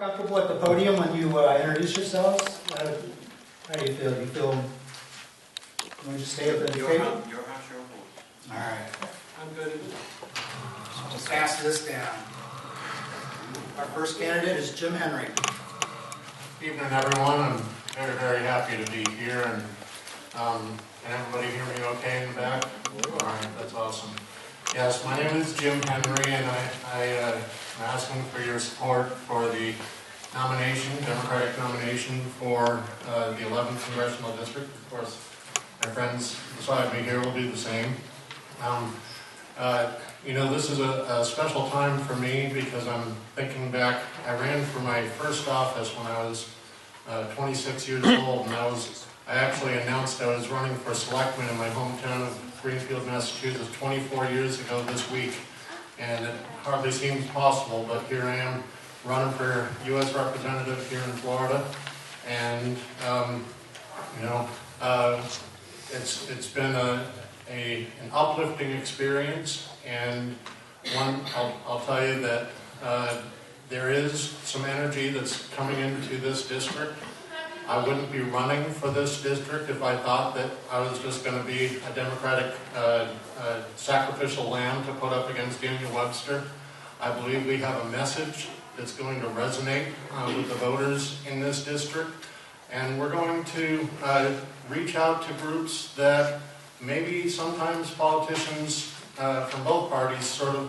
comfortable at the podium when you introduce yourselves? How do you feel? Do you feel you want to just stay up at the table? Your house, your voice. All right. I'm good. So we'll pass this down. Our first candidate is Jim Henry. Good evening, everyone. I'm very, very happy to be here. And can everybody hear me okay in the back? All right, that's awesome. Yes, my name is Jim Henry, and I'm asking for your support for the nomination, Democratic nomination for the 11th Congressional District. Of course, my friends beside me here will do the same. You know, this is a special time for me because I'm thinking back. I ran for my first office when I was 26 years old, and I actually announced I was running for selectman in my hometown of Greenfield, Massachusetts 24 years ago this week. And it hardly seems possible, but here I am running for U.S. representative here in Florida. And, you know, it's been an uplifting experience. And I'll tell you that there is some energy that's coming into this district. I wouldn't be running for this district if I thought that I was just going to be a Democratic sacrificial lamb to put up against Daniel Webster. I believe we have a message that's going to resonate with the voters in this district. And we're going to reach out to groups that maybe sometimes politicians from both parties sort of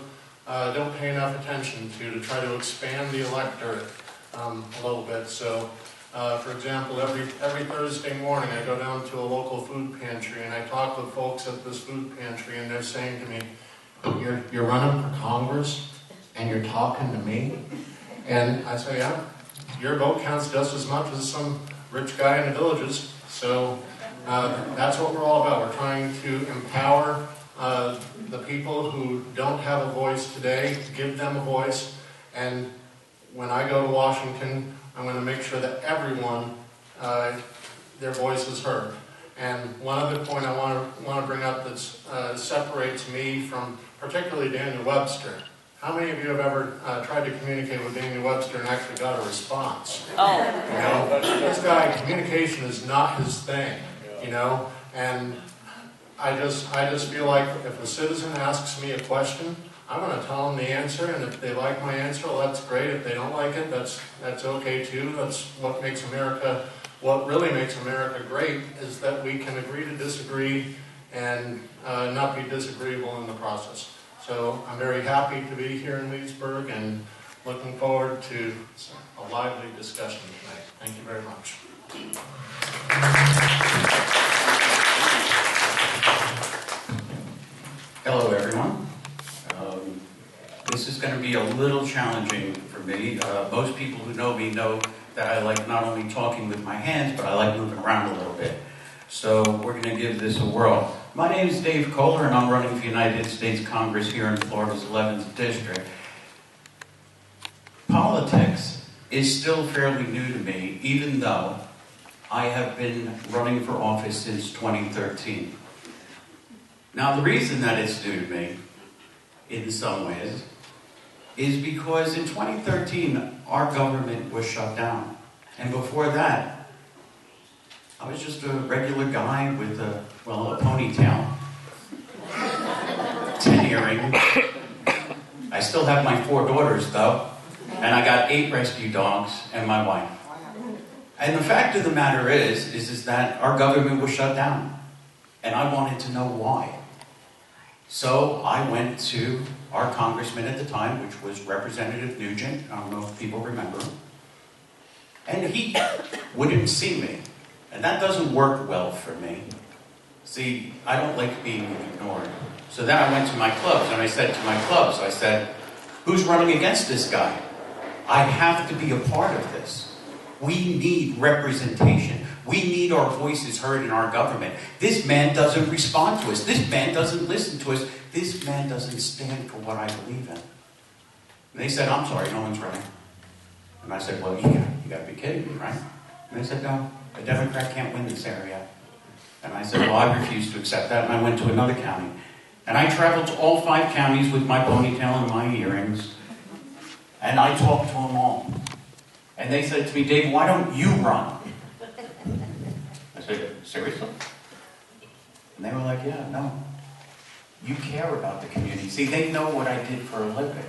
don't pay enough attention to try to expand the electorate a little bit. So, for example, every Thursday morning I go down to a local food pantry and I talk with folks at this food pantry, and they're saying to me, you're running for Congress and you're talking to me? And I say, yeah, your vote counts just as much as some rich guy in the villages. So that's what we're all about. We're trying to empower the people who don't have a voice today, give them a voice. And when I go to Washington, I'm going to make sure that everyone, their voice is heard. And one other point I want to bring up that separates me from particularly Daniel Webster. How many of you have ever tried to communicate with Daniel Webster and actually got a response? Oh. You know, this guy, communication is not his thing, you know, and I just feel like if a citizen asks me a question, I'm going to tell them the answer, and if they like my answer, well, that's great. If they don't like it, that's okay too. That's what makes America, what really makes America great is that we can agree to disagree and not be disagreeable in the process. So I'm very happy to be here in Leesburg and looking forward to a lively discussion tonight. Thank you very much. Hello, everyone. This is going to be a little challenging for me. Most people who know me know that I like not only talking with my hands, but I like moving around a little bit. So we're going to give this a whirl. My name is Dave Koller, and I'm running for the United States Congress here in Florida's 11th District. Politics is still fairly new to me, even though I have been running for office since 2013. Now, the reason that it's new to me, in some ways, is because in 2013, our government was shut down. And before that, I was just a regular guy with a ponytail, 10 earrings. I still have my 4 daughters, though, and I got 8 rescue dogs and my wife. And the fact of the matter is that our government was shut down, and I wanted to know why. So I went to our congressman at the time, which was Representative Nugent. I don't know if people remember him. And he wouldn't see me. And that doesn't work well for me. See, I don't like being ignored. So then I went to my clubs, and I said to my clubs, I said, who's running against this guy? I have to be a part of this. We need representation. We need our voices heard in our government. This man doesn't respond to us. This man doesn't listen to us. This man doesn't stand for what I believe in. And they said, I'm sorry, no one's running. And I said, well, you got to be kidding me, right? And they said, no, a Democrat can't win this area. And I said, well, I refuse to accept that. And I went to another county. And I traveled to all 5 counties with my ponytail and my earrings. And I talked to them all. And they said to me, Dave, why don't you run? I said, seriously? And they were like, yeah, no. You care about the community. See, they know what I did for a living.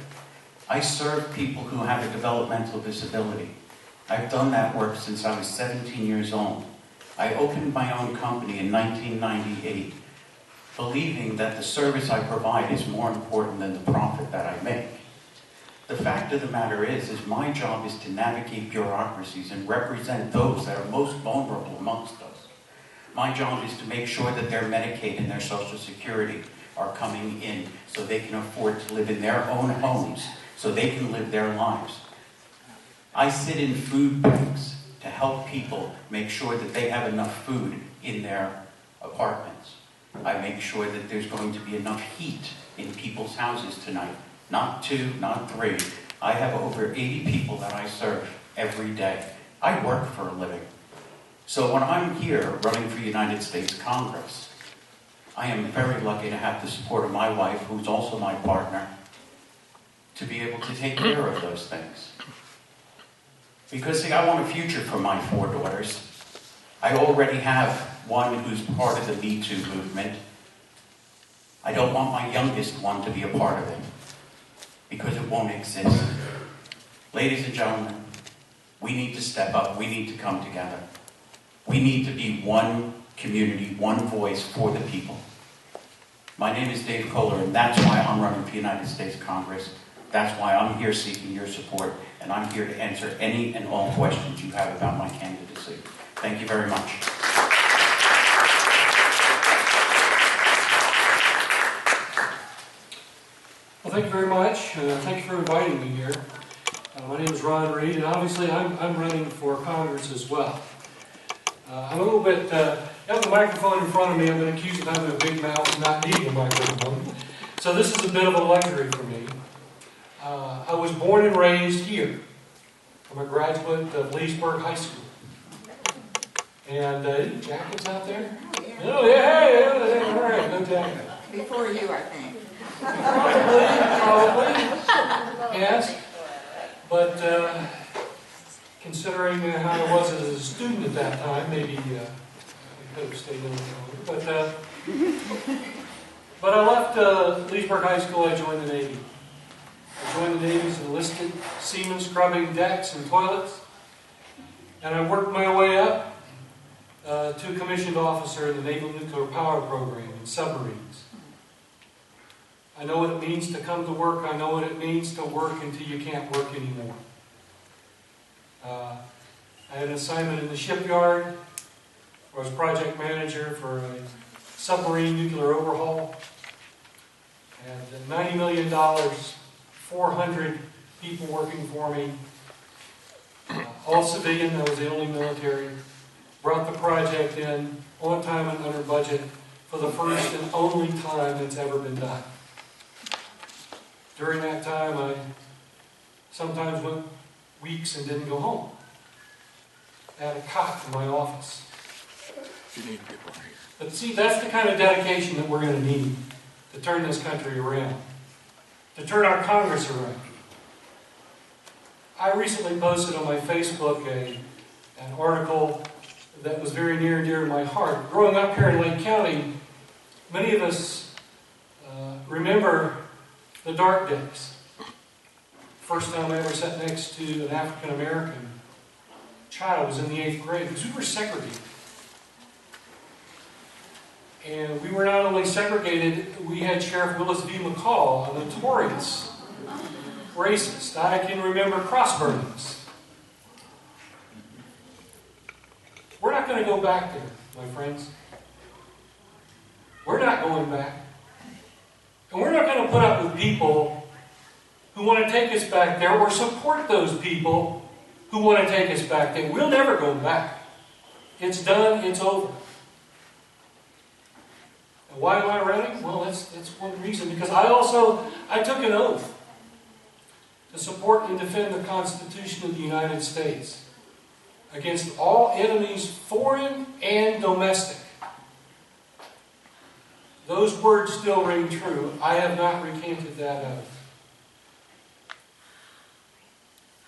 I serve people who have a developmental disability. I've done that work since I was 17 years old. I opened my own company in 1998, believing that the service I provide is more important than the profit that I make. The fact of the matter is my job is to navigate bureaucracies and represent those that are most vulnerable amongst us. My job is to make sure that their Medicaid and their Social Security are coming in so they can afford to live in their own homes, so they can live their lives. I sit in food banks to help people make sure that they have enough food in their apartments. I make sure that there's going to be enough heat in people's houses tonight. Not 2, not 3. I have over 80 people that I serve every day. I work for a living. So when I'm here running for United States Congress, I am very lucky to have the support of my wife, who's also my partner, to be able to take care of those things. Because, see, I want a future for my 4 daughters. I already have one who's part of the Me Too movement. I don't want my youngest one to be a part of it, because it won't exist. Ladies and gentlemen, we need to step up. We need to come together. We need to be one community, one voice for the people. My name is Dave Koller, and that's why I'm running for United States Congress. That's why I'm here seeking your support, and I'm here to answer any and all questions you have about my candidacy. Thank you very much. Well, thank you very much. Thank you for inviting me here. My name is Ron Reid, and obviously I'm running for Congress as well. I'm a little bit, I have the microphone in front of me. I've been accused of having a big mouth and not needing a microphone. So this is a bit of a luxury for me. I was born and raised here. I'm a graduate of Leesburg High School. And any jackets out there? Oh, yeah, hey, all right, no jacket. Before you, I think. Probably, yes. But considering how I was as a student at that time, maybe I could have stayed a little longer. But I left Leesburg High School. I joined the Navy. I joined the Navy as an enlisted seaman scrubbing decks and toilets. And I worked my way up to a commissioned officer in the Naval Nuclear Power Program in submarines. I know what it means to come to work. I know what it means to work until you can't work anymore. I had an assignment in the shipyard. I was project manager for a submarine nuclear overhaul. And $90 million, 400 people working for me, all civilian. I was the only military. Brought the project in on time and under budget for the first and only time it's ever been done. During that time, I sometimes went weeks and didn't go home. I had a cot in my office. But see, that's the kind of dedication that we're going to need to turn this country around, to turn our Congress around. I recently posted on my Facebook an article that was very near and dear to my heart. Growing up here in Lake County, many of us remember the dark days. First time I ever sat next to an African American child was in the 8th grade, because we were segregated. And we were not only segregated, we had Sheriff Willis V. McCall, a notorious racist. I can remember cross burnings. We're not going to go back there, my friends. We're not going back. And we're not going to put up with people who want to take us back there or support those people who want to take us back there. We'll never go back. It's done. It's over. And why am I running? Well, that's one reason. Because I took an oath to support and defend the Constitution of the United States against all enemies, foreign and domestic. Those words still ring true. I have not recanted that oath.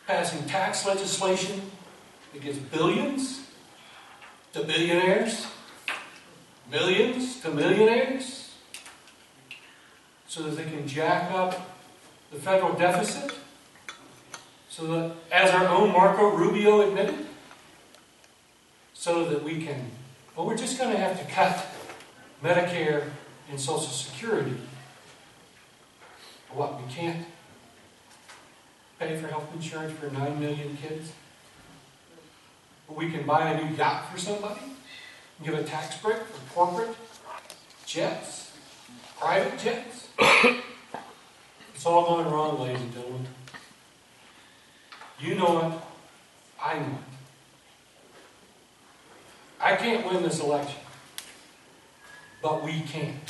passing tax legislation that gives billions to billionaires, millions to millionaires, so that they can jack up the federal deficit, so that, as our own Marco Rubio admitted, so that we can, well, we're just going to have to cut Medicare and Social Security. What, we can't pay for health insurance for 9 million kids? But we can buy a new yacht for somebody? Give a tax break for corporate jets? Private jets? It's all going wrong, ladies and gentlemen. You know it. I know it. I can't win this election, but we can.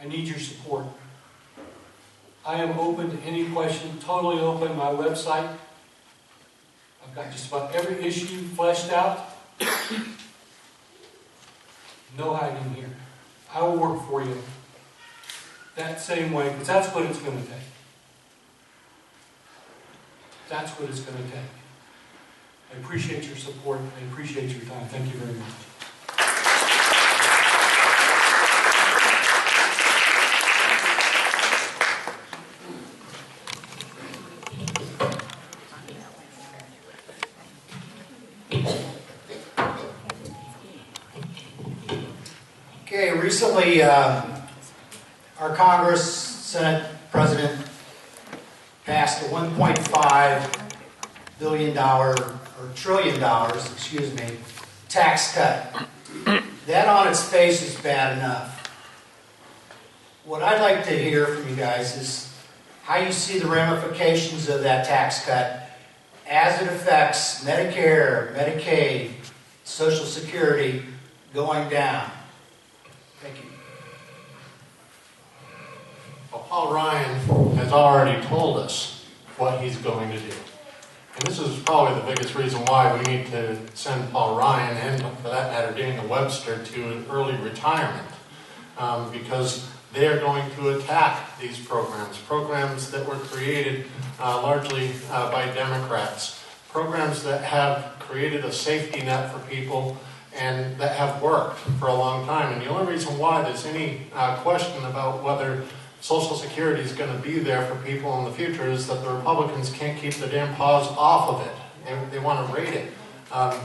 I need your support. I am open to any question, totally open. My website, I've got just about every issue fleshed out. No hiding here. I will work for you that same way, because that's what it's going to take. That's what it's going to take. I appreciate your support. I appreciate your time. Thank you very much. Okay, recently our Congress, Senate President passed a $1.5 billion or trillion dollars, excuse me, tax cut. That on its face is bad enough. What I'd like to hear from you guys is how you see the ramifications of that tax cut as it affects Medicare, Medicaid, Social Security going down. Thank you. Well, Paul Ryan has already told us what he's going to do. And this is probably the biggest reason why we need to send Paul Ryan and, for that matter, Daniel Webster to an early retirement. Because they are going to attack these programs that were created largely by Democrats, programs that have created a safety net for people and that have worked for a long time. And the only reason why there's any question about whether Social Security is going to be there for people in the future is that the Republicans can't keep their damn paws off of it. They want to raid it,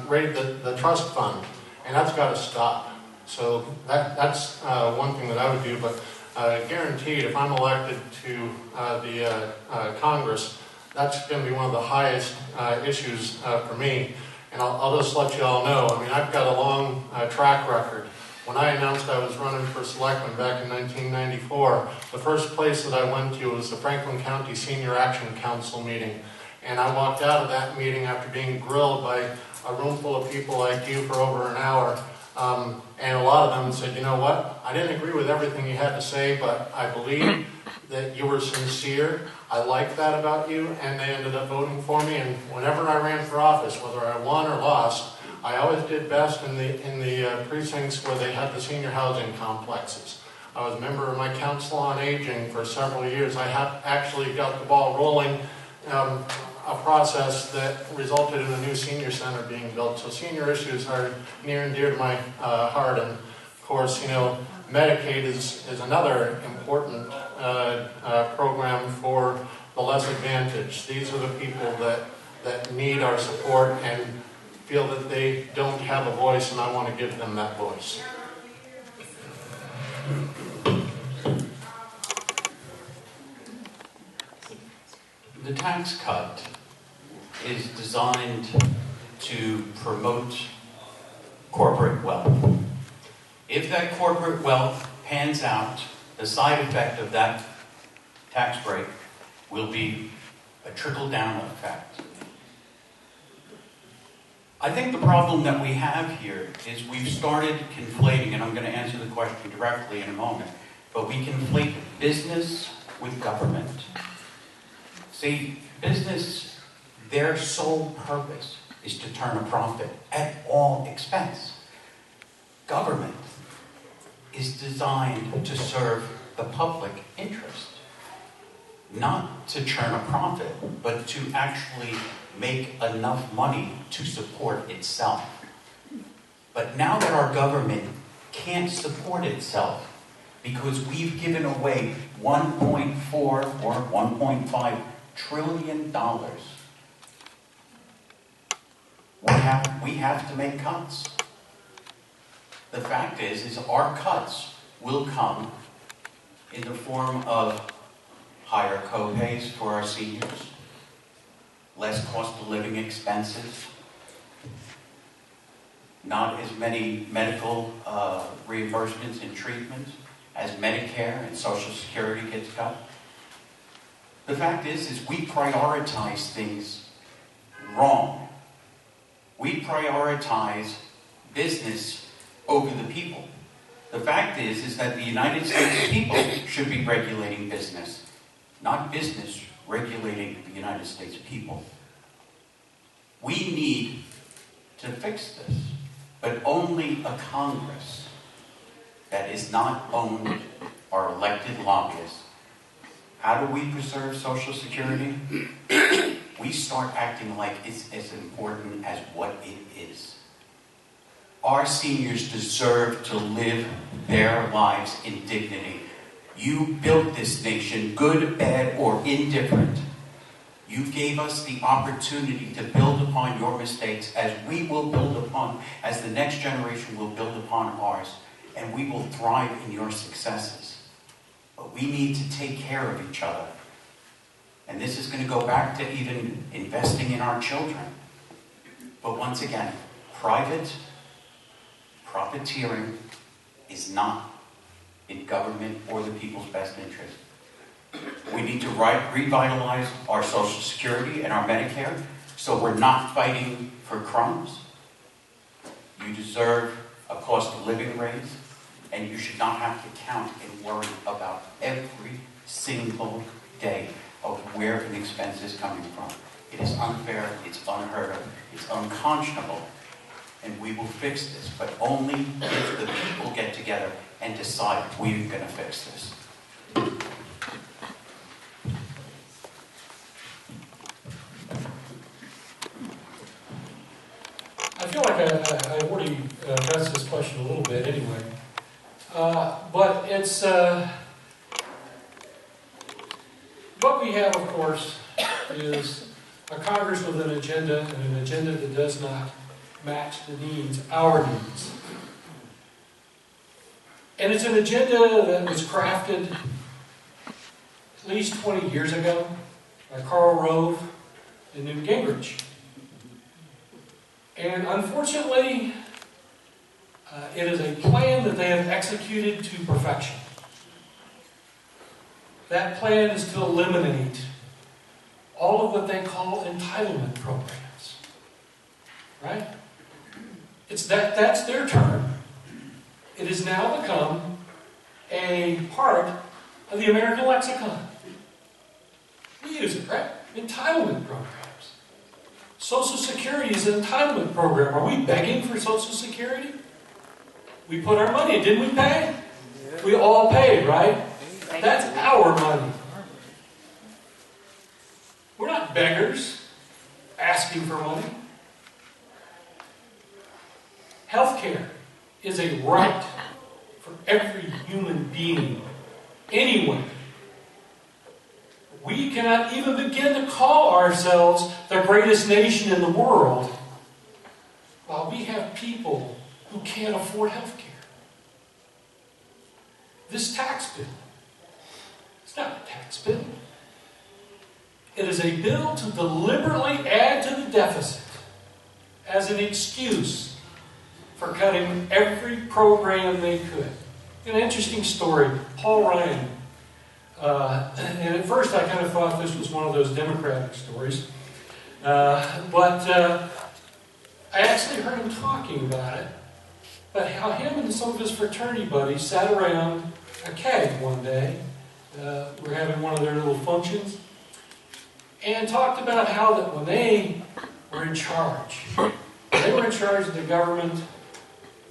raid the trust fund, and that's got to stop. So that's one thing that I would do, but guaranteed if I'm elected to the Congress, that's going to be one of the highest issues for me. And I'll just let you all know, I mean, I've got a long track record. When I announced I was running for selectman back in 1994, the first place that I went to was the Franklin County Senior Action Council meeting. And I walked out of that meeting after being grilled by a room full of people like you for over an hour. And a lot of them said, you know what, I didn't agree with everything you had to say, but I believe that you were sincere. I like that about you, and they ended up voting for me. And whenever I ran for office, whether I won or lost, I always did best in the precincts where they had the senior housing complexes. I was a member of my council on aging for several years. I have actually got the ball rolling, a process that resulted in a new senior center being built. So senior issues are near and dear to my heart. And of course, you know, Medicaid is another important program for the less advantaged. These are the people that need our support and feel that they don't have a voice, and I want to give them that voice. The tax cut is designed to promote corporate wealth. If that corporate wealth pans out, the side effect of that tax break will be a trickle-down effect. I think the problem that we have here is we've started conflating, and I'm going to answer the question directly in a moment, but we conflate business with government. See, business, their sole purpose is to turn a profit at all expense. Government is designed to serve the public interest. not to churn a profit, but to actually make enough money to support itself. But now that our government can't support itself because we've given away $1.4 or $1.5 trillion, we have to make cuts. The fact is our cuts will come in the form of higher co-pays for our seniors, less cost of living expenses, not as many medical reimbursements and treatments as Medicare and Social Security gets cut. The fact is we prioritize things wrong. We prioritize business over the people. The fact is that the United States people should be regulating business, not business regulating the United States people. We need to fix this, but only a Congress that is not owned or elected lobbyists. How do we preserve Social Security? We start acting like it's as important as what it is. Our seniors deserve to live their lives in dignity. You built this nation, good, bad, or indifferent. You gave us the opportunity to build upon your mistakes as we will build upon, as the next generation will build upon ours, and we will thrive in your successes. But we need to take care of each other. And this is going to go back to even investing in our children. But once again, profiteering is not in government or the people's best interest. We need to revitalize our Social Security and our Medicare so we're not fighting for crumbs. You deserve a cost of living raise, and you should not have to count and worry about every single day of where an expense is coming from. It is unfair, it's unheard of, it's unconscionable, and we will fix this, but only if the people get together and decide we're going to fix this. I feel like I already addressed this question a little bit anyway. But it's, what we have, of course, is a Congress with an agenda, and an agenda that does not match the needs, our needs. And it's an agenda that was crafted at least 20 years ago by Karl Rove and Newt Gingrich. And unfortunately, it is a plan that they have executed to perfection. That plan is to eliminate all of what they call entitlement programs. Right? That's their term. It has now become a part of the American lexicon. We use it, right? Entitlement programs. Social Security is an entitlement program. Are we begging for Social Security? We put our money in, didn't we pay? We all paid, right? That's our money. We're not beggars asking for money. Healthcare is a right for every human being, anyone. We cannot even begin to call ourselves the greatest nation in the world while we have people who can't afford health care. This tax bill, it's not a tax bill. It is a bill to deliberately add to the deficit as an excuse for cutting every program they could. An interesting story. Paul Ryan. And at first I kind of thought this was one of those Democratic stories. But I actually heard him talking about it. But how him and some of his fraternity buddies sat around a keg one day. We're having one of their little functions. And talked about how that when they were in charge, of the government,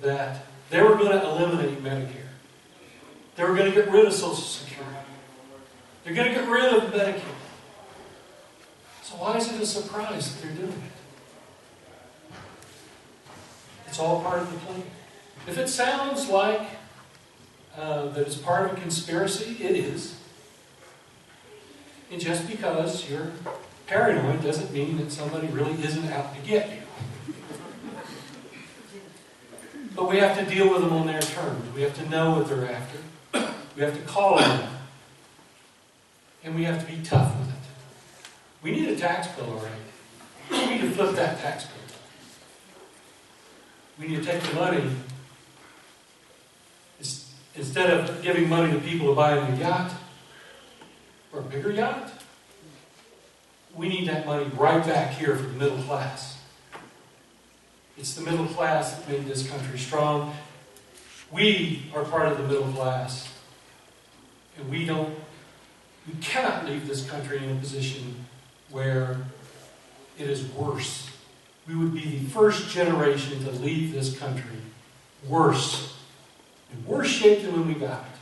that they were going to eliminate Medicare. They were going to get rid of Social Security. They're going to get rid of Medicare. So why is it a surprise that they're doing it? It's all part of the plan. If it sounds like that it's part of a conspiracy, it is. And just because you're paranoid doesn't mean that somebody really isn't out to get you. But we have to deal with them on their terms. We have to know what they're after. We have to call on them. And we have to be tough with it. We need a tax bill already. We need to flip that tax bill. We need to take the money, instead of giving money to people to buy a new yacht, or a bigger yacht, we need that money right back here for the middle class. It's the middle class that made this country strong. We are part of the middle class. And we cannot leave this country in a position where it is worse. We would be the first generation to leave this country worse. In worse shape than when we got it.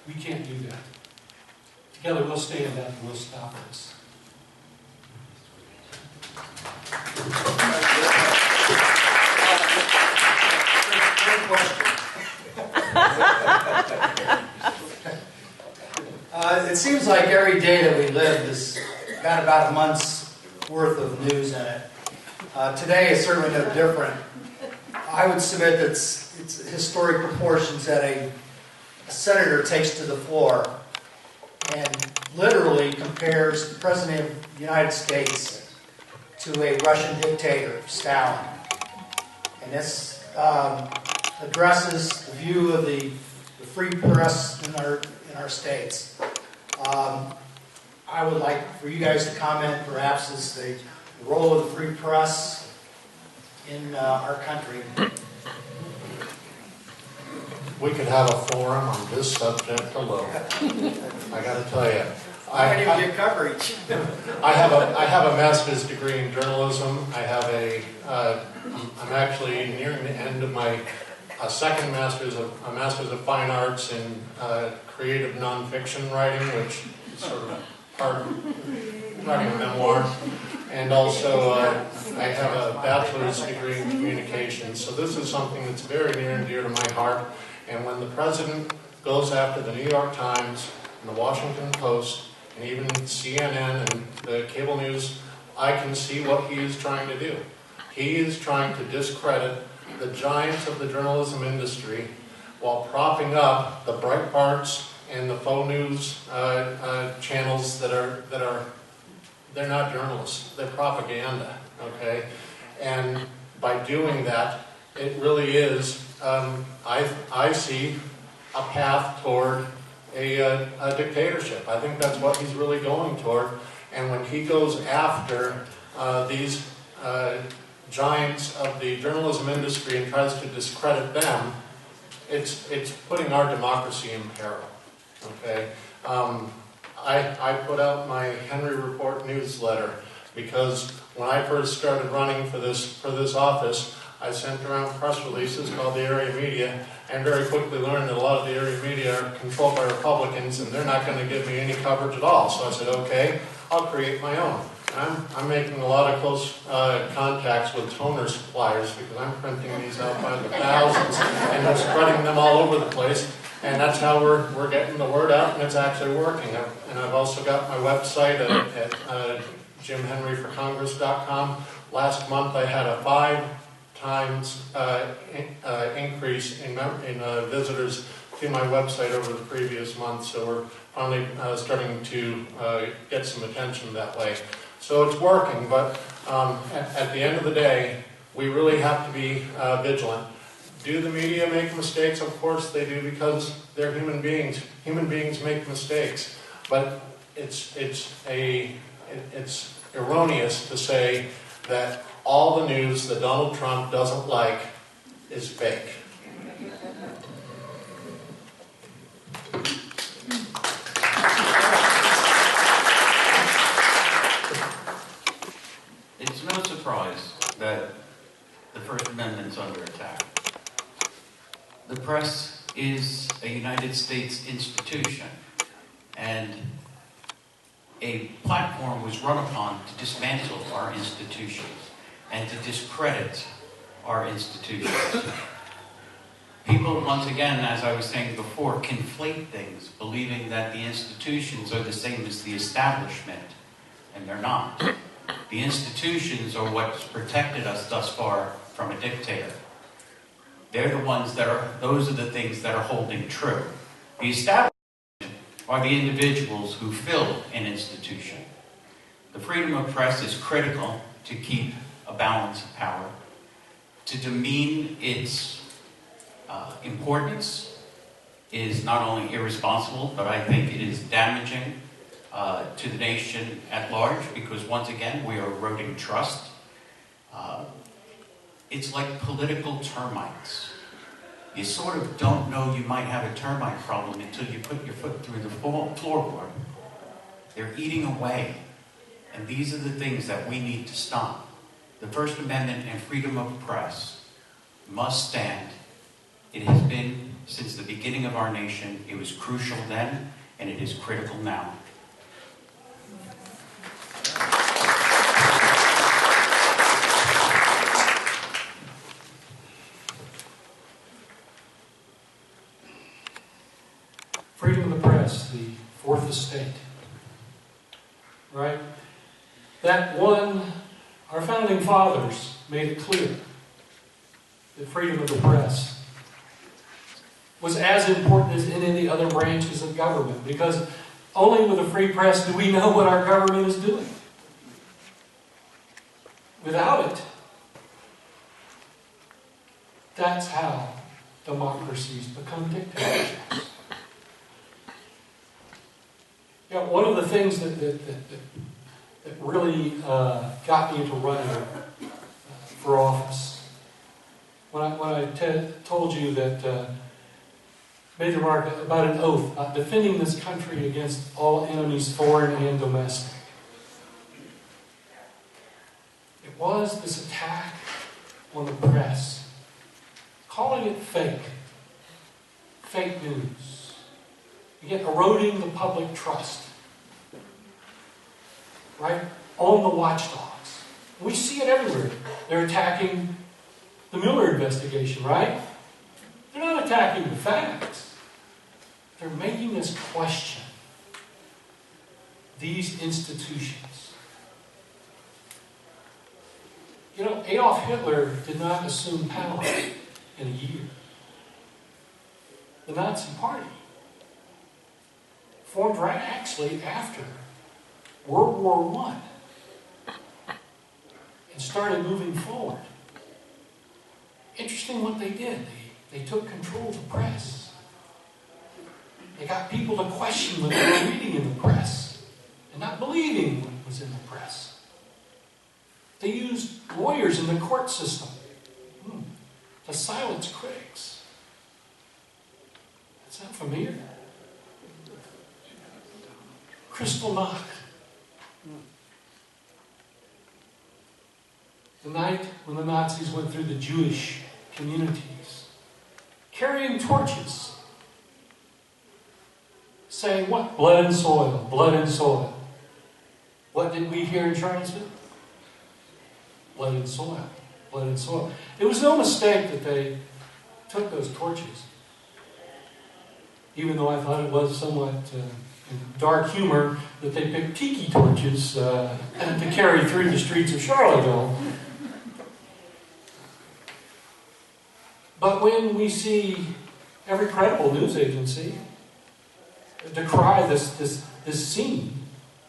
We can't do that. Together we'll stand up and we'll stop this. Great question. It seems like every day that we live has got about a month's worth of news in it. Today is certainly no different. I would submit that it's historic proportions that a senator takes to the floor and literally compares the President of the United States to a Russian dictator, Stalin. And this addresses the view of the free press in our states. I would like for you guys to comment perhaps as the role of the free press in our country. We could have a forum on this subject alone. I got to tell you. I can't even get coverage. I have a master's degree in journalism. I'm actually nearing the end of my second master's of fine arts in creative nonfiction writing, which is sort of part of writing a memoir. And also, I have a bachelor's degree in communications. So this is something that's very near and dear to my heart. And when the president goes after the New York Times and the Washington Post and even CNN and the cable news, I can see what he is trying to do. He is trying to discredit the giants of the journalism industry while propping up the Breitbarts and the faux news channels they're not journalists, they're propaganda, okay? And by doing that, it really is, I see a path toward a dictatorship. I think that's what he's really going toward. And when he goes after these giants of the journalism industry and tries to discredit them, it's putting our democracy in peril, okay? I put out my Henry Report newsletter because when I first started running for this office, I sent around press releases called the area media, and very quickly learned that a lot of the area media are controlled by Republicans, and they're not going to give me any coverage at all. So I said, okay, I'll create my own. And I'm making a lot of close contacts with toner suppliers because I'm printing these out by the thousands, and they're spreading them all over the place. And that's how we're getting the word out, and it's actually working. And I've also got my website at jimhenryforcongress.com. Last month I had a 5 times increase in visitors to my website over the previous month. So we're finally starting to get some attention that way. So it's working, but at the end of the day, we really have to be vigilant. Do the media make mistakes? Of course they do, because they're human beings. Human beings make mistakes. But it's erroneous to say that all the news that Donald Trump doesn't like is fake. It's no surprise that the First Amendment's under attack. The press is a United States institution. And a platform was run upon to dismantle our institutions and to discredit our institutions. People, once again, as I was saying before, conflate things, believing that the institutions are the same as the establishment, and they're not. The institutions are what's protected us thus far from a dictator. They're the ones those are the things that are holding true. The establishment are the individuals who fill an institution. The freedom of press is critical to keep a balance of power, to demean its importance is not only irresponsible, but I think it is damaging to the nation at large, because once again, we are eroding trust. It's like political termites. You sort of don't know you might have a termite problem until you put your foot through the floorboard. They're eating away. And these are the things that we need to stop. The First Amendment and freedom of press must stand. It has been since the beginning of our nation. It was crucial then, and it is critical now. Freedom of the press, the fourth estate. Right? That one, our founding fathers made it clear that freedom of the press was as important as any of the other branches of government, because only with a free press do we know what our government is doing. Without it, that's how democracies become dictatorships. Yeah, one of the things that really got me into running for office, when I told you that made the remark about an oath, about defending this country against all enemies, foreign and domestic. It was this attack on the press, calling it fake news, again, eroding the public trust, right, on the watchdogs. We see it everywhere. They're attacking the Mueller investigation, right? They're not attacking the facts. They're making us question these institutions. You know, Adolf Hitler did not assume power in a year. The Nazi Party formed right actually after World War I and started moving forward. Interesting what they did. They took control of the press. They got people to question what they were reading in the press and not believing what was in the press. They used lawyers in the court system to silence critics. That sound familiar? Kristallnacht. The night when the Nazis went through the Jewish communities, carrying torches, saying what? Blood and soil, blood and soil. What did we hear in Charlottesville? Blood and soil, blood and soil. It was no mistake that they took those torches, even though I thought it was somewhat in dark humor that they picked tiki torches to carry through the streets of Charlottesville. But when we see every credible news agency decry this scene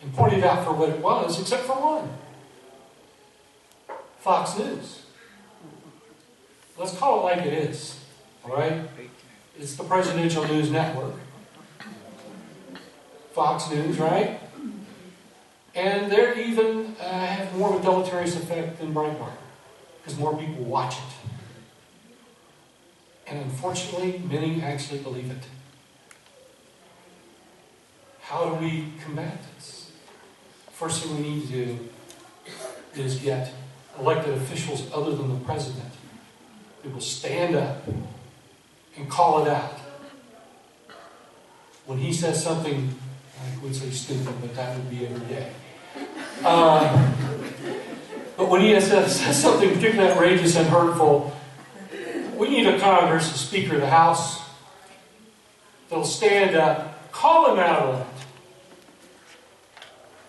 and point it out for what it was, except for one, Fox News. Let's call it like it is, all right? It's the Presidential News Network. Fox News, right? And they're even have more of a deleterious effect than Breitbart, because more people watch it. And unfortunately, many actually believe it. How do we combat this? First thing we need to do is get elected officials other than the president who will stand up and call it out. When he says something I would say stupid, but that would be every day. But when he says something particularly outrageous and hurtful, we need a Congress, a Speaker of the House, that'll stand up, call him out on it.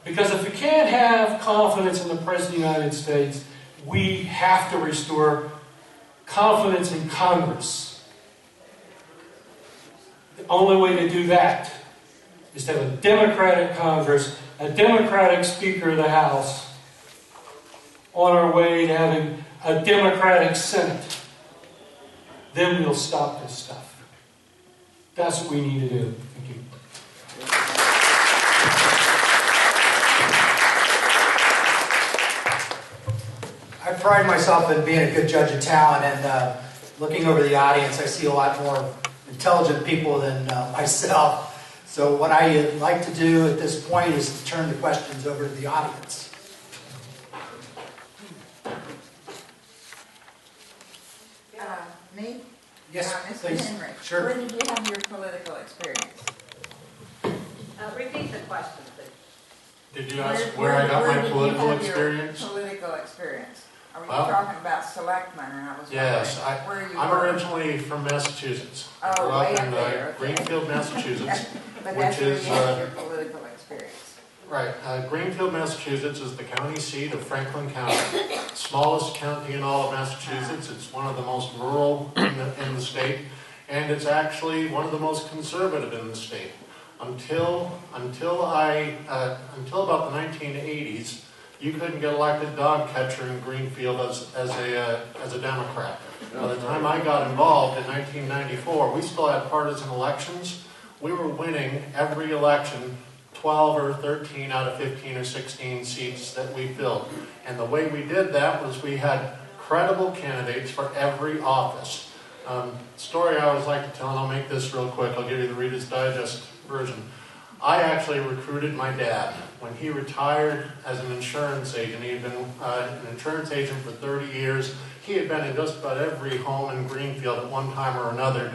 Because if we can't have confidence in the President of the United States, we have to restore confidence in Congress. The only way to do that is to have a Democratic Congress, a Democratic Speaker of the House, on our way to having a Democratic Senate. Then we'll stop this stuff. That's what we need to do. Thank you. I pride myself in being a good judge of talent, and looking over the audience, I see a lot more intelligent people than myself. So what I like to do at this point is to turn the questions over to the audience. Me? Yes, Mr. please. Henry. Sure. Where did you have your political experience? Repeat the question, please. Did you ask where I got my political experience? Political experience. Are you Well, talking about selectmen? And I was Yes, wondering where you I'm were. originally from Massachusetts. I grew Oh, way up up in there. Okay. Greenfield, Massachusetts. But which that's where is, you had your political experience. Right, Greenfield, Massachusetts is the county seat of Franklin County. Smallest county in all of Massachusetts. It's one of the most rural in the state, and it's actually one of the most conservative in the state. Until about the 1980s, you couldn't get elected dog catcher in Greenfield as a Democrat. By the time I got involved in 1994, we still had partisan elections. We were winning every election, 12 or 13 out of 15 or 16 seats that we filled. And the way we did that was we had credible candidates for every office. Story I always like to tell, and I'll make this real quick, I'll give you the Reader's Digest version. I actually recruited my dad. When he retired as an insurance agent, he had been an insurance agent for 30 years. He had been in just about every home in Greenfield at one time or another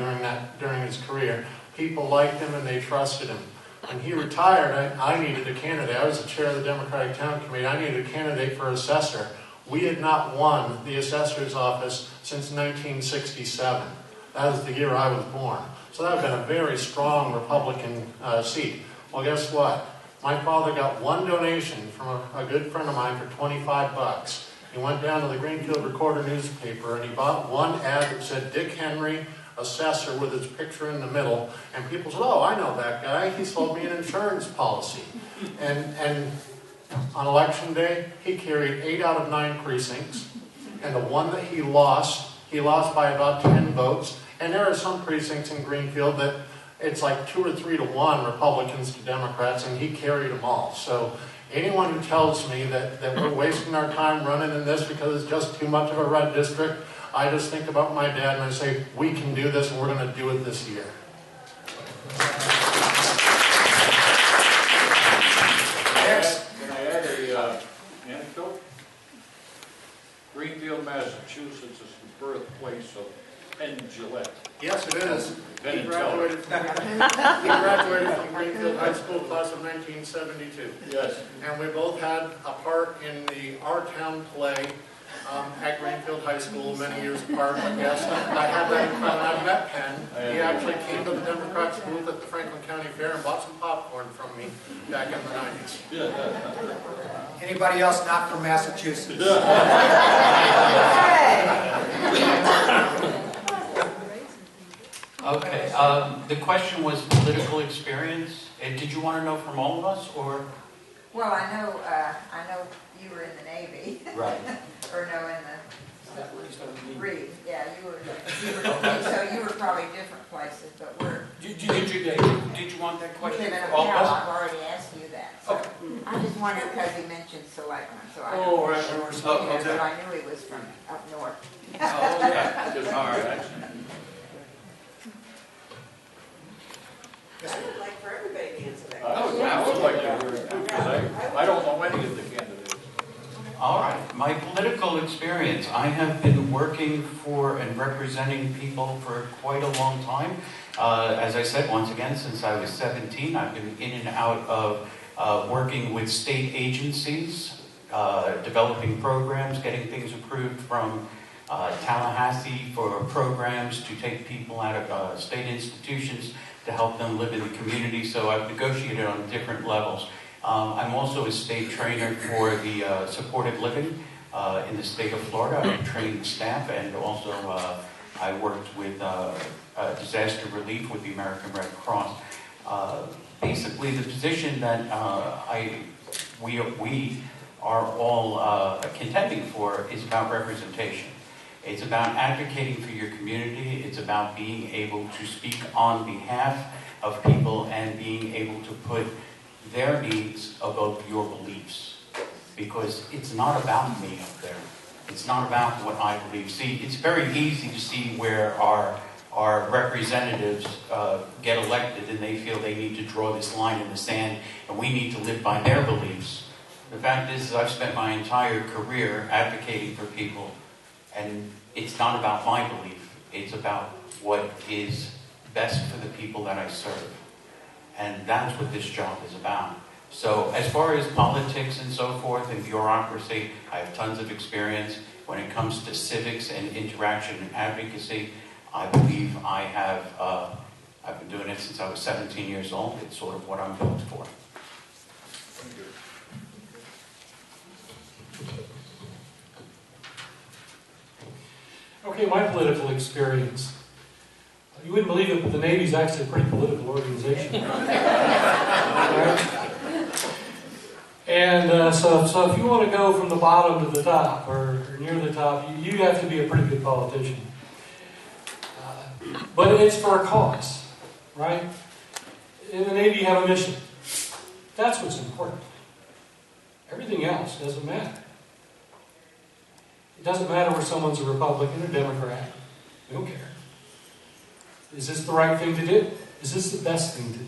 during his career. People liked him and they trusted him. When he retired, I needed a candidate. I was the chair of the Democratic Town Committee. I needed a candidate for assessor. We had not won the assessor's office since 1967. That was the year I was born. So that would have been a very strong Republican seat. Well, guess what? My father got one donation from a good friend of mine for 25 bucks. He went down to the Greenfield Recorder newspaper and he bought one ad that said Dick Henry, assessor, with his picture in the middle. And people said, oh, I know that guy. He sold me an insurance policy. And on election day, he carried 8 out of 9 precincts. And the one that he lost by about 10 votes. And there are some precincts in Greenfield that it's like 2 or 3 to 1 Republicans to Democrats, and he carried them all. So anyone who tells me that we're wasting our time running in this because it's just too much of a red district, I just think about my dad and I say, we can do this and we're going to do it this year. Yes. Can I add a anecdote? Greenfield, Massachusetts is the birthplace of Penn Jillette. Yes, it is. Penn He graduated from Greenfield High School class of 1972. Yes. And we both had a part in the Our Town play at Greenfield High School many years apart. But yes, I had that in front. I've met Penn. He actually came to the Democrats booth at the Franklin County Fair and bought some popcorn from me back in the 90s. Anybody else not from Massachusetts? Okay, the question was political experience. Did you want to know from all of us, or? Well, I know you were in the Navy. Right. Or no, in the Reed. Yeah, you were. So you were probably different places, but we're. Did you want that We question live in a for all of town. us? I've already asked you that. So I just wondered because he mentioned selectmen, so I. Oh, right. But I knew he was from up north. Oh, okay. All right. I would like for everybody to answer that. I would like to hear it too, because I don't know any of the candidates. All right. My political experience. I have been working for and representing people for quite a long time. As I said, once again, since I was 17, I've been in and out of working with state agencies, developing programs, getting things approved from Tallahassee for programs to take people out of state institutions to help them live in the community. So I've negotiated on different levels. I'm also a state trainer for the supported living in the state of Florida. I've trained staff, and also I worked with disaster relief with the American Red Cross. Basically, the position that we are all contending for is about representation. It's about advocating for your community. It's about being able to speak on behalf of people and being able to put their needs above your beliefs. Because it's not about me up there. It's not about what I believe. See, it's very easy to see where our representatives get elected and they feel they need to draw this line in the sand and we need to live by their beliefs. The fact is, I've spent my entire career advocating for people, and it's not about my belief. It's about what is best for the people that I serve. And that's what this job is about. So as far as politics and so forth and bureaucracy, I have tons of experience. When it comes to civics and interaction and advocacy, I believe I have, I've been doing it since I was 17 years old. It's sort of what I'm built for. Okay, my political experience. You wouldn't believe it, but the Navy's actually a pretty political organization. Right? And so if you want to go from the bottom to the top, or near the top, you have to be a pretty good politician. But it's for a cause, right? In the Navy, you have a mission. That's what's important. Everything else doesn't matter. It doesn't matter whether someone's a Republican or Democrat. We don't care. Is this the right thing to do? Is this the best thing to do?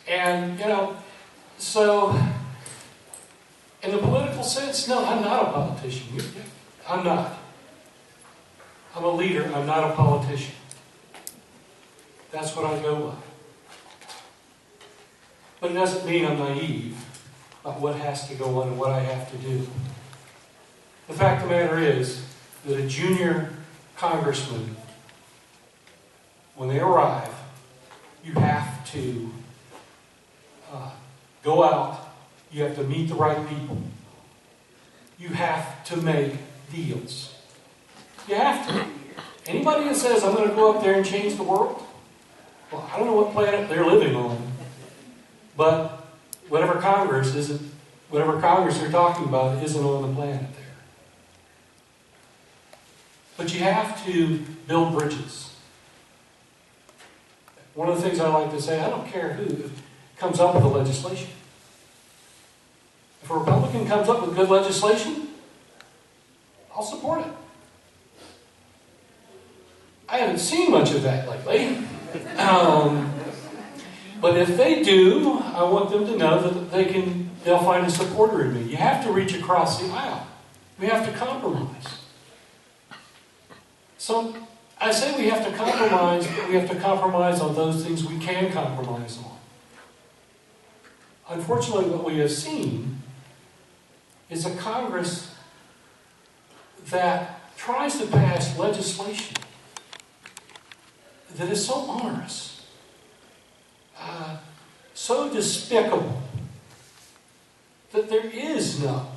And, so, in the political sense, no, I'm not a politician. I'm not. I'm a leader. I'm not a politician. That's what I go by. But it doesn't mean I'm naive about what has to go on and what I have to do. The fact of the matter is that a junior congressman, when they arrive, you have to go out, you have to meet the right people, you have to make deals. You have to. Anybody that says, I'm going to go up there and change the world, well, I don't know what planet they're living on, but whatever Congress they're talking about isn't on the planet there. But you have to build bridges. One of the things I like to say, I don't care who comes up with the legislation. If a Republican comes up with good legislation, I'll support it. I haven't seen much of that lately. But if they do, I want them to know that they'll find a supporter in me. You have to reach across the aisle. We have to compromise. So I say we have to compromise, but we have to compromise on those things we can compromise on. Unfortunately, what we have seen is a Congress that tries to pass legislation that is so onerous, so despicable, that there is no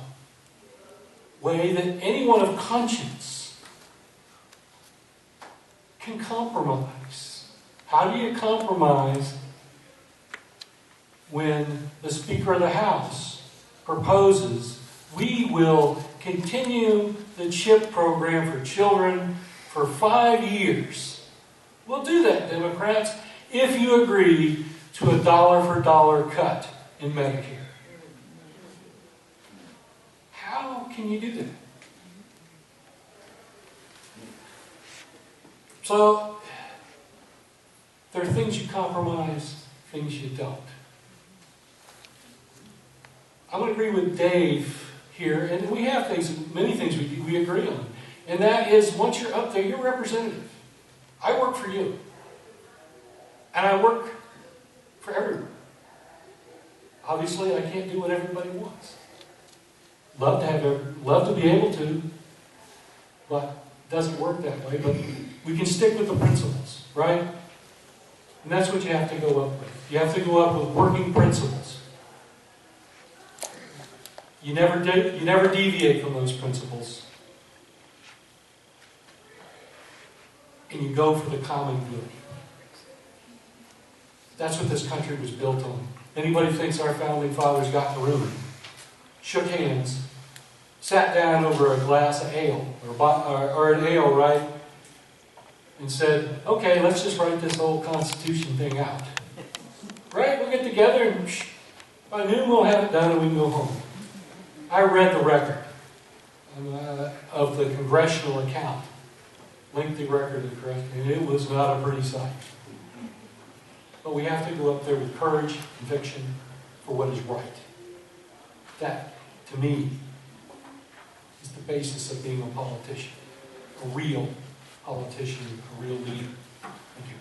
way that anyone of conscience can compromise. How do you compromise when the Speaker of the House proposes we will continue the CHIP program for children for 5 years? We'll do that, Democrats, if you agree to a dollar-for-dollar cut in Medicare. How can you do that? So, there are things you compromise, things you don't. I'm going to agree with Dave here, and we have many things we agree on. And that is, once you're up there, you're a representative. I work for you. And I work for everyone. Obviously, I can't do what everybody wants. Love to be able to, but it doesn't work that way. But we can stick with the principles, right? And that's what you have to go up with. You have to go up with working principles. You never deviate from those principles. And you go for the common good. That's what this country was built on. Anybody thinks our founding fathers got in the room, shook hands, sat down over a glass of ale, or an ale, right? And said, okay, let's just write this whole Constitution thing out. Right? We'll get together and by noon we'll have it done and we can go home. I read the record of the congressional account. Lengthy record of correct, and it was not a pretty sight. But we have to go up there with courage, conviction for what is right. That, to me, is the basis of being a politician. A real politician, a real leader. Thank you.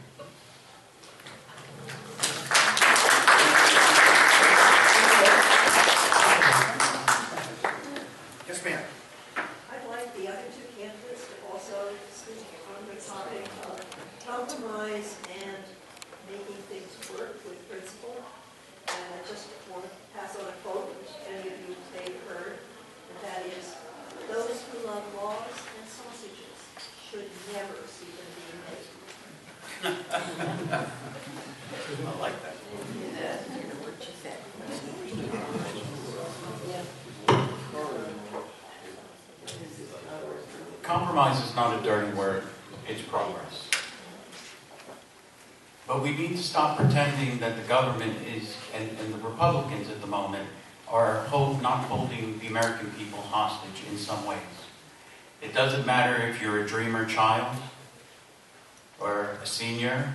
Yes, ma'am. I'd like the other two candidates to also speak on the topic of compromise and making things work with principle. And I just want to pass on a quote which any of you may have heard, and that is, those who love laws and sausages should never see them being made. I like that. Compromise is not a dirty word, it's progress. But we need to stop pretending that the government is, and the Republicans at the moment, are not holding the American people hostage in some ways. It doesn't matter if you're a dreamer child, or a senior,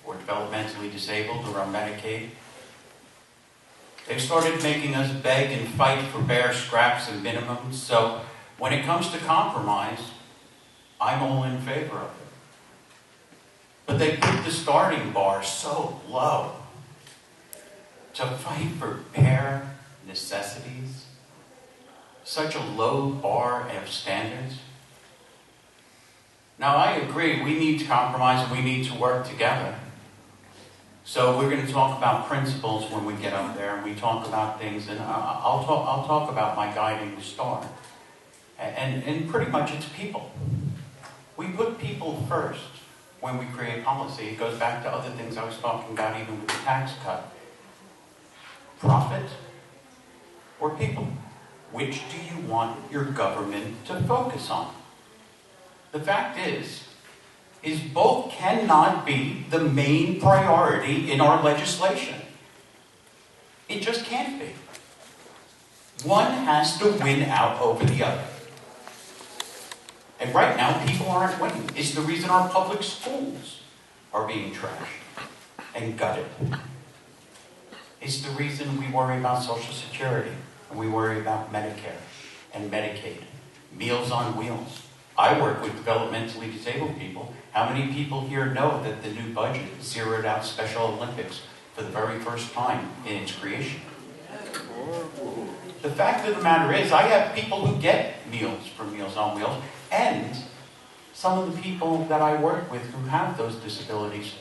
or developmentally disabled, or on Medicaid. They've started making us beg and fight for bare scraps and minimums, so when it comes to compromise, I'm all in favor of it. But they put the starting bar so low to fight for bare necessities, such a low bar of standards. Now, I agree, we need to compromise and we need to work together. So we're going to talk about principles when we get up there, and we talk about things, and I'll talk about my guiding star. And pretty much it's people. We put people first when we create policy. It goes back to other things I was talking about even with the tax cut. Profit or people? Which do you want your government to focus on? The fact is both cannot be the main priority in our legislation. It just can't be. One has to win out over the other. And right now, people aren't winning. It's the reason our public schools are being trashed and gutted. It's the reason we worry about Social Security, and we worry about Medicare and Medicaid, Meals on Wheels. I work with developmentally disabled people. How many people here know that the new budget zeroed out Special Olympics for the very first time in its creation? The fact of the matter is, I have people who get meals from Meals on Wheels, and some of the people that I work with who have those disabilities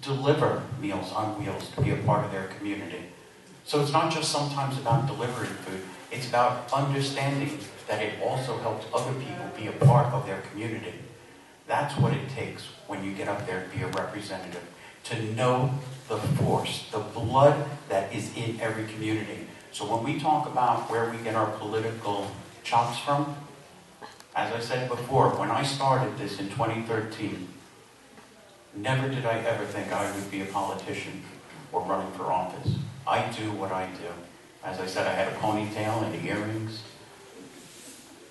deliver Meals on Wheels to be a part of their community. So it's not just sometimes about delivering food, it's about understanding that it also helps other people be a part of their community. That's what it takes when you get up there to be a representative, to know the force, the blood that is in every community. So when we talk about where we get our political chops from, as I said before, when I started this in 2013, never did I ever think I would be a politician or running for office. I do what I do. As I said, I had a ponytail and earrings.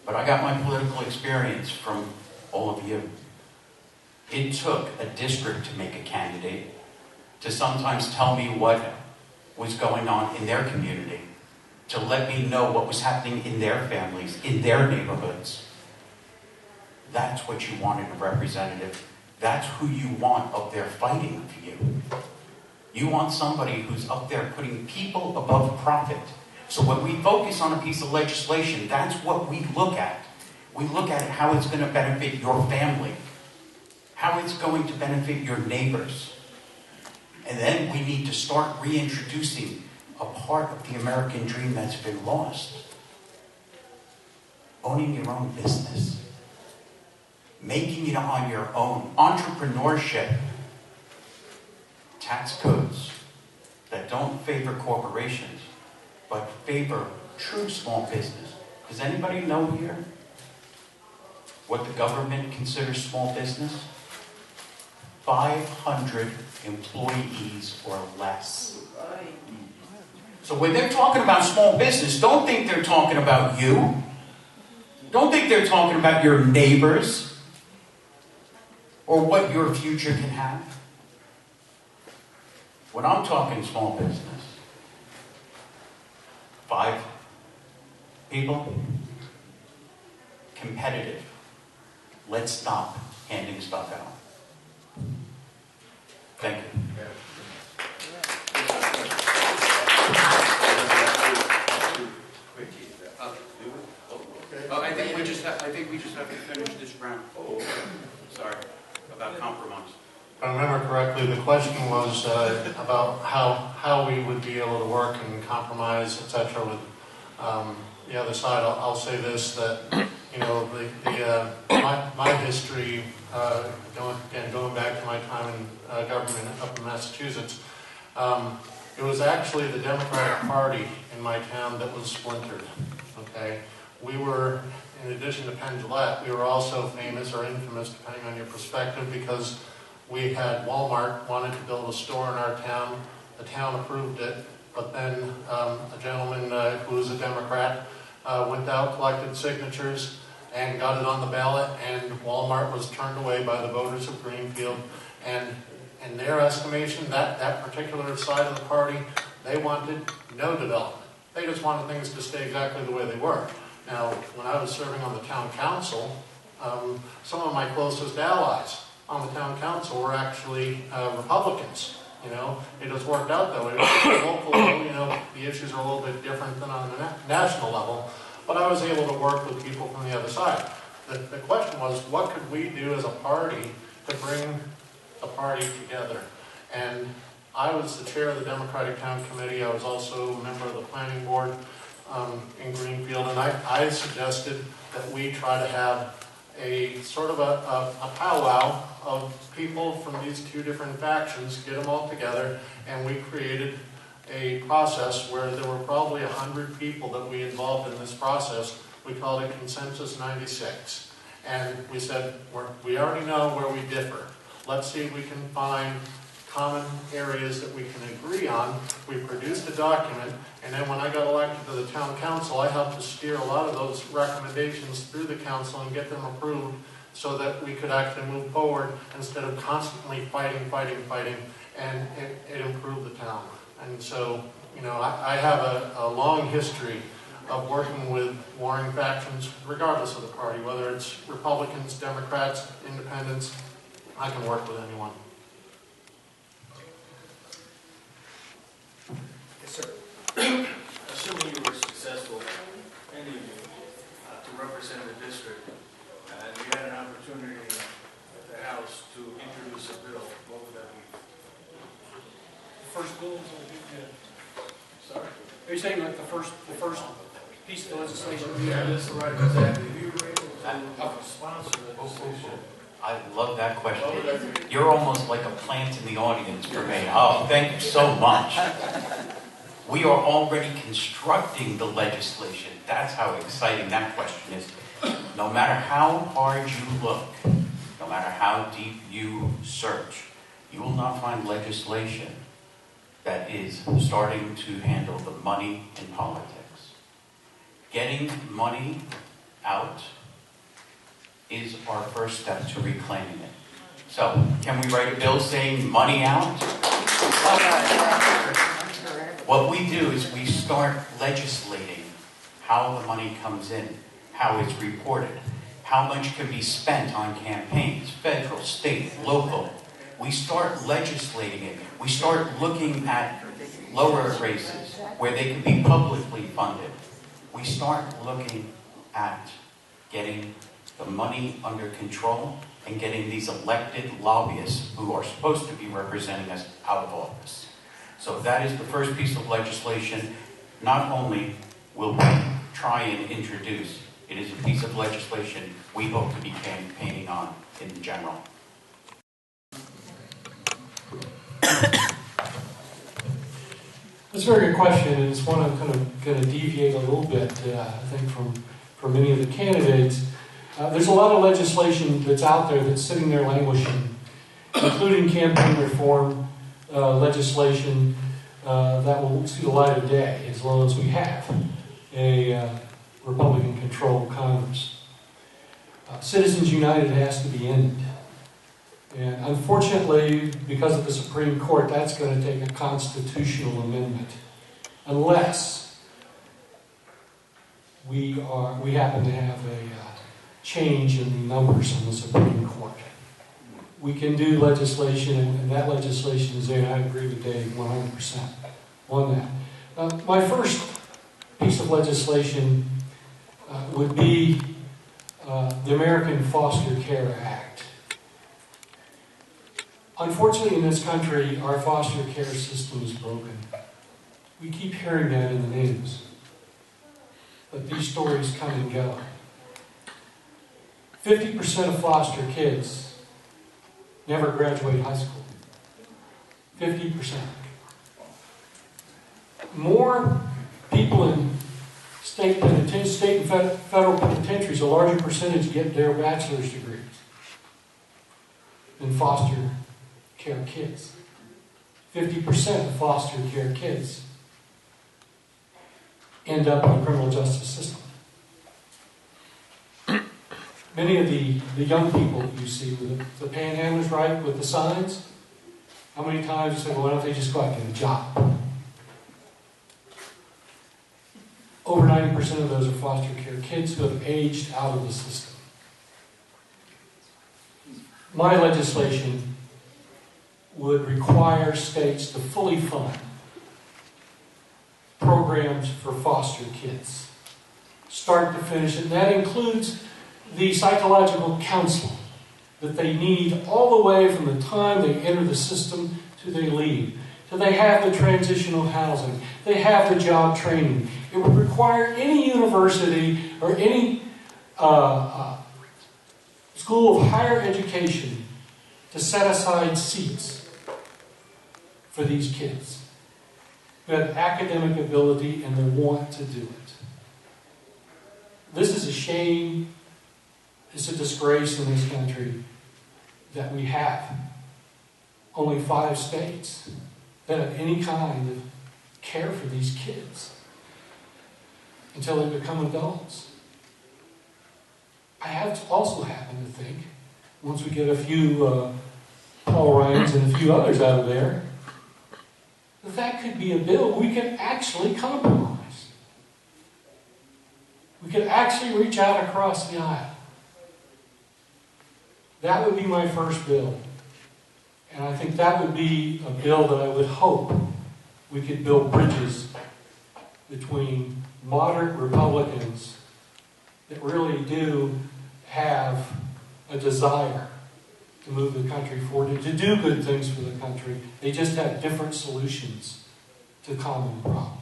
But I got my political experience from all of you. It took a district to make a candidate, to sometimes tell me what was going on in their community. to let me know what was happening in their families, in their neighborhoods. That's what you want in a representative. That's who you want up there fighting for you. You want somebody who's up there putting people above profit. So when we focus on a piece of legislation, that's what we look at. We look at how it's going to benefit your family, how it's going to benefit your neighbors. And then we need to start reintroducing a part of the American dream that's been lost. Owning your own business. Making it on your own. Entrepreneurship. Tax codes that don't favor corporations, but favor true small business. Does anybody know here what the government considers small business? 500 employees or less. So when they're talking about small business, don't think they're talking about you. Don't think they're talking about your neighbors or what your future can have. When I'm talking small business, 5 people, competitive. Let's stop handing stuff out. Thank you. I think we just have to finish this round. Sorry about compromise. If I remember correctly, the question was about how we would be able to work and compromise, etc., with the other side. I'll say this, that my history, going back to my time in government up in Massachusetts, it was actually the Democratic Party in my town that was splintered. Okay, we were, in addition to Penn Jillette, we were also famous or infamous, depending on your perspective, because we had Walmart wanted to build a store in our town. The town approved it, but then a gentleman who was a Democrat went out, collected signatures, and got it on the ballot, and Walmart was turned away by the voters of Greenfield. And in their estimation, that particular side of the party, they wanted no development. They just wanted things to stay exactly the way they were. Now, when I was serving on the town council, some of my closest allies on the town council were actually Republicans. It just worked out that way. Local level, the issues are a little bit different than on the national level. But I was able to work with people from the other side. The question was, what could we do as a party to bring the party together? And I was the chair of the Democratic Town Committee. I was also a member of the planning board in Greenfield, and I suggested that we try to have a sort of a powwow of people from these two different factions, get them all together, and we created a process where there were probably 100 people that we involved in this process. We called it Consensus 96. And we said, we already know where we differ. Let's see if we can find common areas that we can agree on. We produced a document, and then when I got elected to the town council, I helped to steer a lot of those recommendations through the council and get them approved so that we could actually move forward instead of constantly fighting, and it improved the town. And so, I have a long history of working with warring factions, regardless of the party, whether it's Republicans, Democrats, Independents. I can work with anyone. Yes, sir. Assuming you were successful, any of you, to represent the district, and you had an opportunity at the House to introduce a bill, what would that be? First bill, Sorry? are you saying like the first piece of legislation? Yeah, that's right, exactly. If you were able to sponsor the decision, I love that question. what would that be? You're almost like a plant in the audience for me. Oh, thank you so much. We are already constructing the legislation. That's how exciting that question is. No matter how hard you look, no matter how deep you search, you will not find legislation that is starting to handle the money in politics. Getting money out is our first step to reclaiming it. So, can we write a bill saying money out? What we do is we start legislating how the money comes in, how it's reported, how much can be spent on campaigns, federal, state, local. We start legislating it. We start looking at lower races where they can be publicly funded. We start looking at getting the money under control and getting these elected lobbyists who are supposed to be representing us out of office. So that is the first piece of legislation. Not only will we try and introduce, it is a piece of legislation we hope to be campaigning on in general. That's a very good question, and it's one I'm kind of going to deviate a little bit, I think, from many of the candidates. There's a lot of legislation that's out there that's sitting there languishing, including campaign reform legislation that will see the light of day as long as we have a Republican-controlled Congress. Citizens United has to be ended. And unfortunately, because of the Supreme Court, that's going to take a constitutional amendment, unless we happen to have a change in the numbers on the Supreme Court. We can do legislation, and that legislation is there, and I agree with Dave 100% on that. My first piece of legislation would be the American Foster Care Act. Unfortunately, in this country, our foster care system is broken. We keep hearing that in the news. But these stories come and go. 50% of foster kids never graduate high school. 50%. More people in state and federal penitentiaries, a larger percentage get their bachelor's degrees than foster care kids. 50% of foster care kids end up in the criminal justice system. Many of the young people that you see with the panhandlers, right, with the signs, how many times you say, well, why don't they just go out and get a job? Over 90% of those are foster care kids who have aged out of the system. My legislation would require states to fully fund programs for foster kids, start to finish, and that includes the psychological counseling that they need all the way from the time they enter the system to they leave. So they have the transitional housing, they have the job training. It would require any university or any school of higher education to set aside seats for these kids who have academic ability and they want to do it. This is a shame. It's a disgrace in this country that we have only 5 states that have any kind of care for these kids until they become adults. I also happen to think, once we get a few Paul Ryans and a few others out of there, that could be a bill we could actually compromise. We could actually reach out across the aisle. That would be my first bill. And I think that would be a bill that I would hope we could build bridges between moderate Republicans that really do have a desire to move the country forward, to do good things for the country. They just have different solutions to common problems.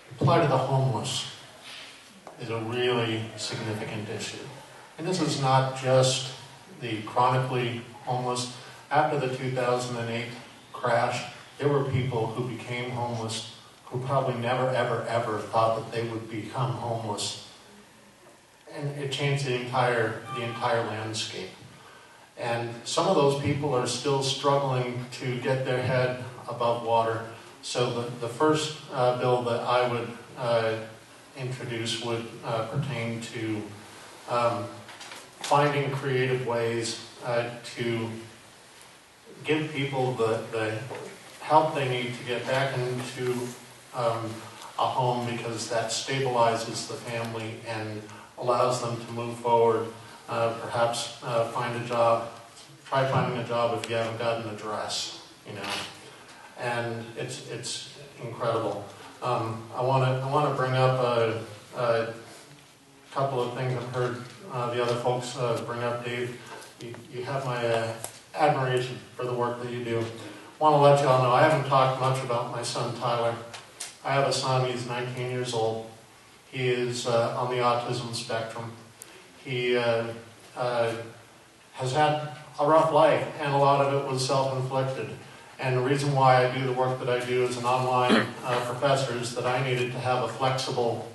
The plight of the homeless is a really significant issue. And this is not just the chronically homeless. After the 2008 crash, there were people who became homeless who probably never, ever, ever thought that they would become homeless. And it changed the entire landscape. And some of those people are still struggling to get their head above water. So the first bill that I would introduce would pertain to finding creative ways to give people the help they need to get back into a home, because that stabilizes the family and allows them to move forward. Perhaps find a job. Try finding a job if you haven't got an address, you know. And it's incredible. I want to bring up a couple of things I've heard the other folks bring up. Dave, you have my admiration for the work that you do. I want to let you all know I haven't talked much about my son Tyler. I have a son, he's 19 years old. He is on the autism spectrum. He has had a rough life, and a lot of it was self-inflicted. And the reason why I do the work that I do as an online professor is that I needed to have a flexible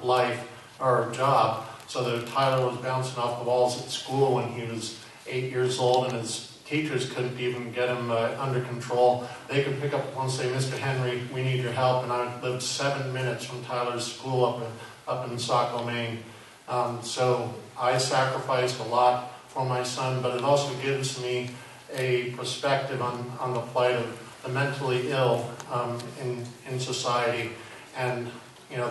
life or job, so that Tyler was bouncing off the walls at school when he was 8 years old, and his teachers couldn't even get him under control. They could pick up the phone and say, "Mr. Henry, we need your help." And I lived 7 minutes from Tyler's school up in Saco, Maine. So I sacrificed a lot for my son, but it also gives me a perspective on the plight of the mentally ill in society. And you know,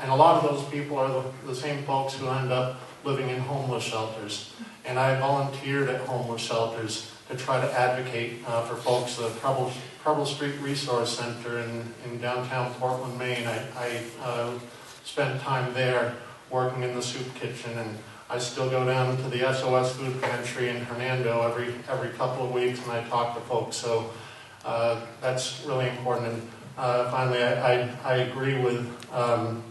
and a lot of those people are the same folks who end up living in homeless shelters. And I volunteered at homeless shelters to try to advocate for folks. The Preble Street Resource Center in downtown Portland, Maine. I spent time there working in the soup kitchen, and I still go down to the SOS food pantry in Hernando every couple of weeks, and I talk to folks. So that's really important. And finally, I agree with Ron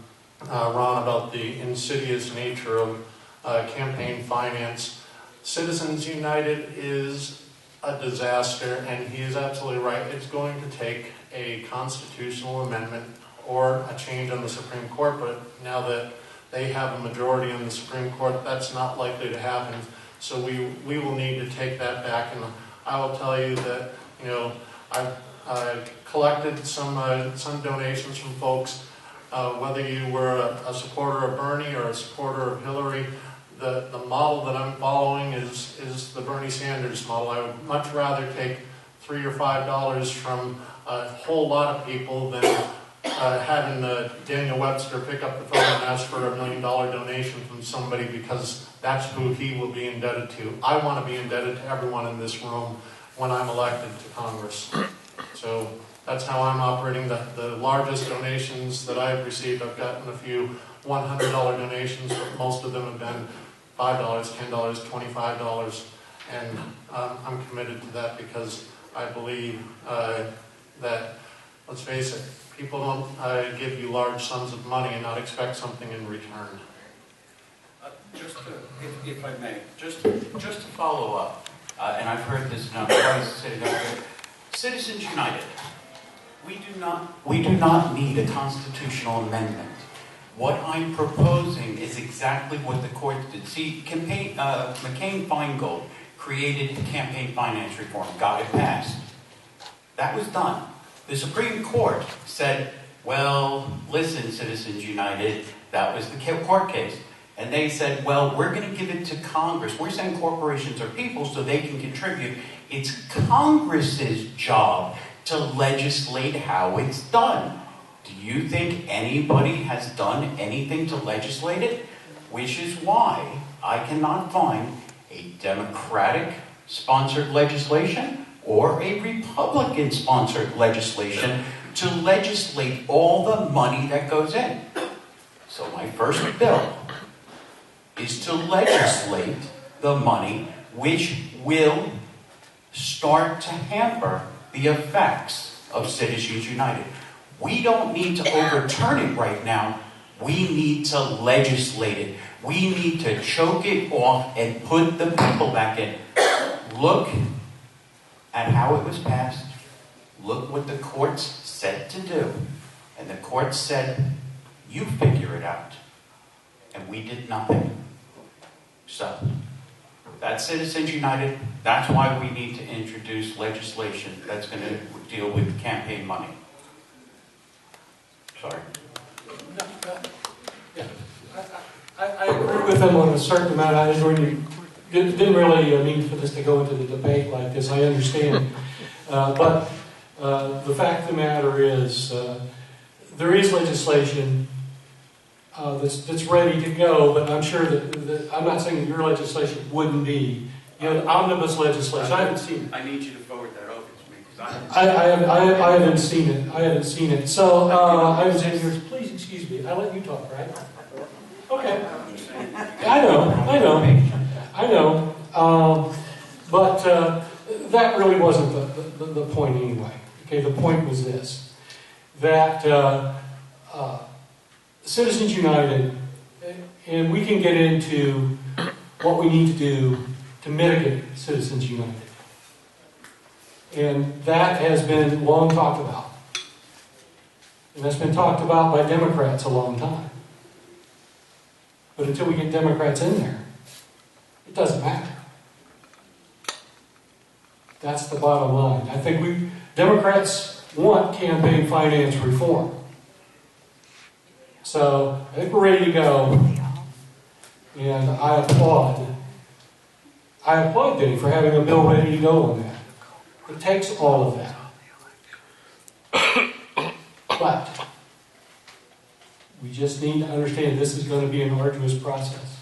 about the insidious nature of campaign finance. Citizens United is a disaster, and he is absolutely right. It's going to take a constitutional amendment or a change on the Supreme Court, but now that they have a majority in the Supreme Court, that's not likely to happen. So we will need to take that back. And I will tell you that, you know, I've collected some donations from folks, whether you were a supporter of Bernie or a supporter of Hillary. The model that I'm following is the Bernie Sanders model. I would much rather take $3 or $5 from a whole lot of people than having Daniel Webster pick up the phone and ask for $1 million donation from somebody, because that's who he will be indebted to. I want to be indebted to everyone in this room when I'm elected to Congress. So that's how I'm operating. The largest donations that I've received, I've gotten a few $100 donations, but most of them have been $5, $10, $25, and I'm committed to that, because I believe that, let's face it, people don't give you large sums of money and not expect something in return. If I may, just to follow up, and I've heard this now twice sitting up here. Citizens United, we do not need a constitutional amendment. What I'm proposing is exactly what the court did. See, McCain-Feingold created campaign finance reform, got it passed. That was done. The Supreme Court said, well, listen, Citizens United, that was the court case. And they said, well, we're going to give it to Congress. We're saying corporations are people so they can contribute. It's Congress's job to legislate how it's done. Do you think anybody has done anything to legislate it? Which is why I cannot find a Democratic-sponsored legislation or a Republican-sponsored legislation to legislate all the money that goes in. So my first bill is to legislate the money which will start to hamper the effects of Citizens United. We don't need to overturn it right now. We need to legislate it. We need to choke it off and put the people back in. Look at how it was passed. Look what the courts said to do. And the courts said, you figure it out. And we did nothing. So, that's Citizens United. That's why we need to introduce legislation that's going to deal with campaign money. Sorry. Yeah. I agree with them on a certain amount. I didn't really mean for this to go into the debate like this. I understand. But the fact of the matter is, there is legislation that's ready to go, but I'm sure that I'm not saying that your legislation wouldn't be. You know, omnibus legislation. I haven't seen it. I need you to forward that over to me because I haven't seen it. I haven't seen it. So I was in here. Please excuse me. I let you talk, right? Okay. I know. But that really wasn't the point anyway. Okay, the point was this: that Citizens United, and we can get into what we need to do to mitigate Citizens United. And that has been long talked about. And that's been talked about by Democrats a long time. But until we get Democrats in there, it doesn't matter. That's the bottom line. I think Democrats want campaign finance reform. So I think we're ready to go. And I applaud Dave for having a bill ready to go on that. It takes all of that. But we just need to understand this is going to be an arduous process.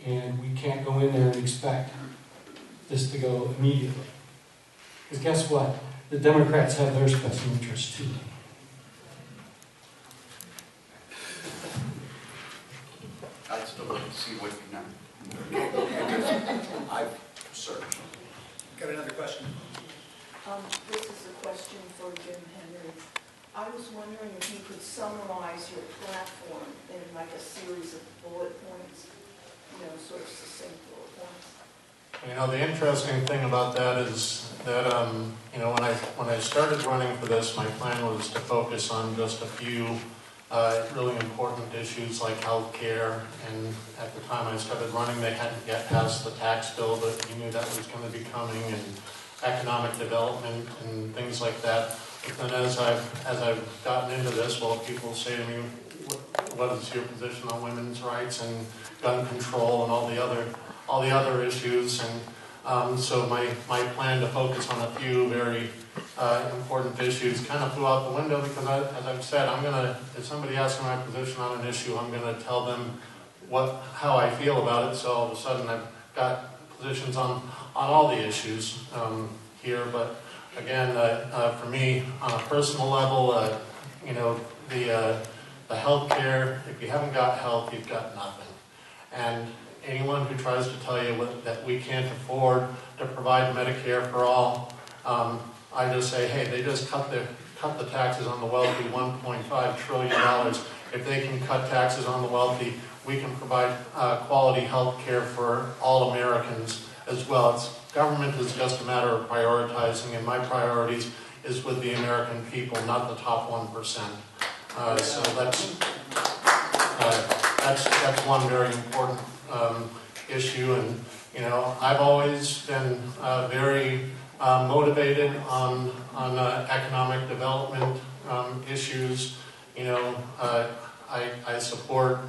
And we can't go in there and expect this to go immediately. Because guess what? The Democrats have their special interests too. I'd still like to see what you've done. I've searched. Got another question? This is a question for Jim Henry. I was wondering if you could summarize your platform in like a series of bullet points, sort of succinct bullet points. You know, the interesting thing about that is that, when I started running for this, my plan was to focus on just a few really important issues like health care. And at the time I started running, they hadn't yet passed the tax bill, but you knew that was going to be coming, and economic development and things like that. But then as I've gotten into this, well, people say to me, what is your position on women's rights and gun control and all the other issues? And so my plan to focus on a few very important issues kind of flew out the window because, as I've said, if somebody asks me my position on an issue, I'm going to tell them how I feel about it. So all of a sudden I've got positions on all the issues here. But again, for me, on a personal level, the health care, if you haven't got health, you've got nothing. And anyone who tries to tell you that we can't afford to provide Medicare for all, I just say, hey, they just cut the taxes on the wealthy $1.5 trillion. If they can cut taxes on the wealthy, we can provide quality health care for all Americans as well. Government is just a matter of prioritizing, and my priorities is with the American people, not the top 1%. So that's one very important issue. And I've always been very motivated on economic development issues. I support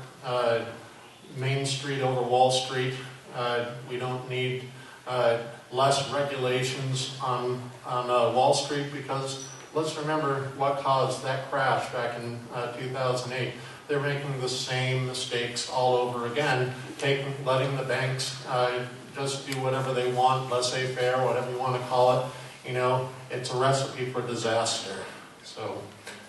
Main Street over Wall Street. We don't need less regulations on Wall Street, because let's remember what caused that crash back in 2008. They're making the same mistakes all over again, letting the banks just do whatever they want, laissez-faire, whatever you want to call it. It's a recipe for disaster. So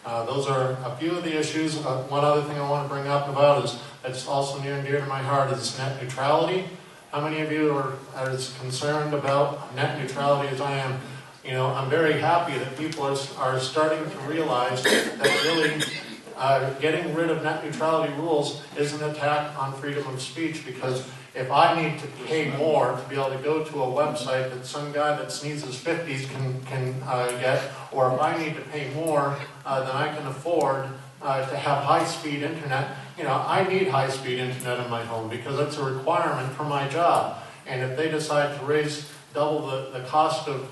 those are a few of the issues. One other thing I want to bring up about is that's also near and dear to my heart is net neutrality. How many of you are as concerned about net neutrality as I am? I'm very happy that people are starting to realize that really getting rid of net neutrality rules is an attack on freedom of speech, because if I need to pay more to be able to go to a website that some guy that sneezes 50s can get, or if I need to pay more than I can afford to have high-speed internet, I need high-speed internet in my home because it's a requirement for my job. And if they decide to raise double the cost of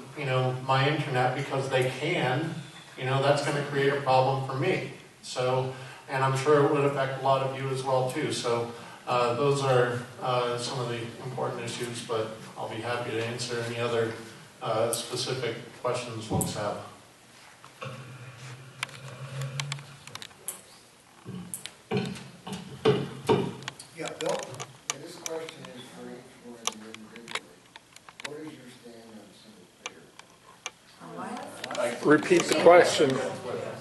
my internet because they can, that's going to create a problem for me. So, and I'm sure it would affect a lot of you as well too. So those are some of the important issues, but I'll be happy to answer any other specific questions folks have. Yeah, Bill? This question is for each one of you individually. What is your stand on single payer? Repeat the question.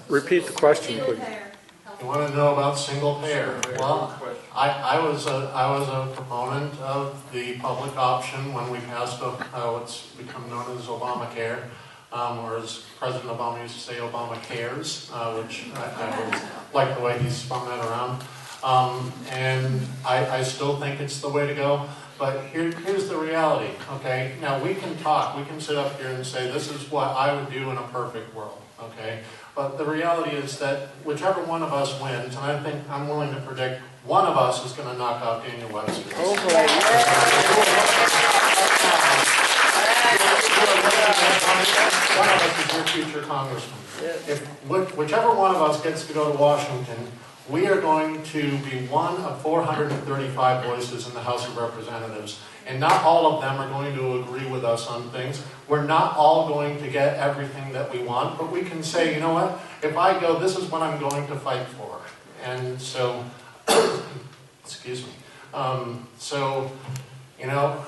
Repeat the question, please. You want to know about single payer? Well, I was a proponent of the public option when we passed what's become known as Obamacare, or as President Obama used to say, Obama cares, which I always like the way he spun that around. And I still think it's the way to go. But here's the reality, okay? Now we can talk, we can sit up here and say this is what I would do in a perfect world, okay? But the reality is that whichever one of us wins, and I think I'm willing to predict one of us is going to knock out Daniel Webster. Oh, One of us is your future congressman. If whichever one of us gets to go to Washington, we are going to be one of 435 voices in the House of Representatives. And not all of them are going to agree with us on things. We're not all going to get everything that we want, but we can say, you know what, if I go, this is what I'm going to fight for. And so, excuse me. So, you know,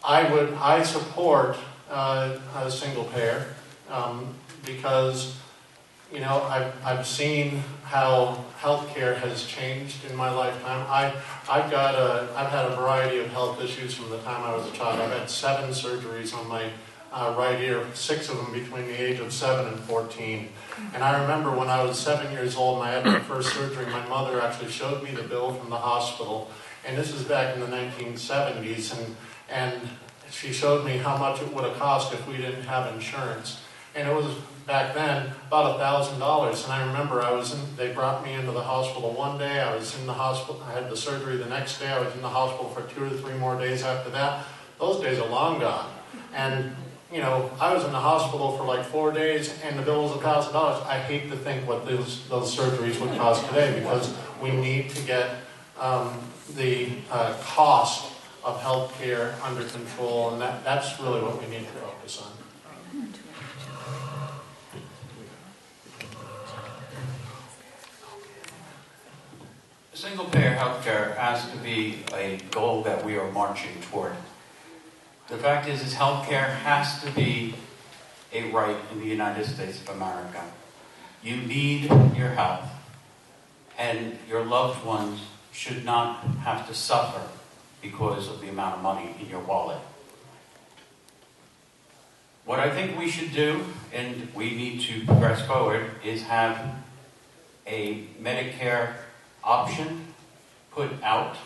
I support a single payer because, you know, I've seen how healthcare has changed in my lifetime. I've had a variety of health issues from the time I was a child. I've had 7 surgeries on my right ear, 6 of them between the age of 7 and 14. And I remember when I was 7 years old and I had my first surgery, my mother actually showed me the bill from the hospital. And this is back in the 1970s, and she showed me how much it would have cost if we didn't have insurance. And it was, back then, about $1,000. And I remember they brought me into the hospital one day. I was in the hospital. I had the surgery the next day. I was in the hospital for 2 or 3 more days after that. Those days are long gone. And, you know, I was in the hospital for like 4 days, and the bill was $1,000. I hate to think what those surgeries would cost today, because we need to get the cost of health care under control, and that's really what we need to focus on. Single-payer healthcare has to be a goal that we are marching toward. The fact is healthcare has to be a right in the United States of America. You need your health, and your loved ones should not have to suffer because of the amount of money in your wallet. What I think we should do, and we need to progress forward, is have a Medicare option put out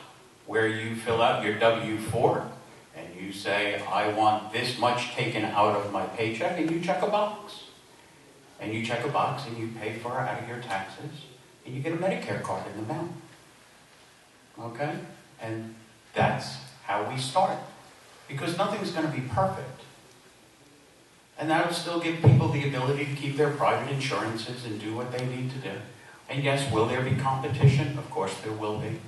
where you fill out your W-4 and you say, I want this much taken out of my paycheck, and you check a box. And you check a box and you pay for it out of your taxes, and you get a Medicare card in the mail. Okay? And that's how we start. Because nothing's going to be perfect. And that will still give people the ability to keep their private insurances and do what they need to do. And yes, will there be competition? Of course there will be.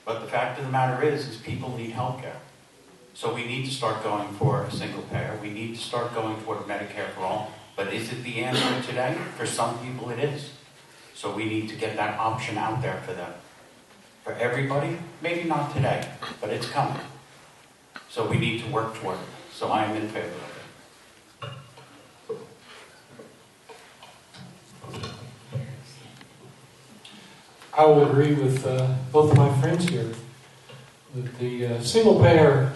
But the fact of the matter is people need health care. So we need to start going for a single payer. We need to start going toward Medicare for all. But is it the answer today? For some people it is. So we need to get that option out there for them. For everybody, maybe not today, but it's coming. So we need to work toward it. So I am in favor of it. I will agree with both of my friends here that the single-payer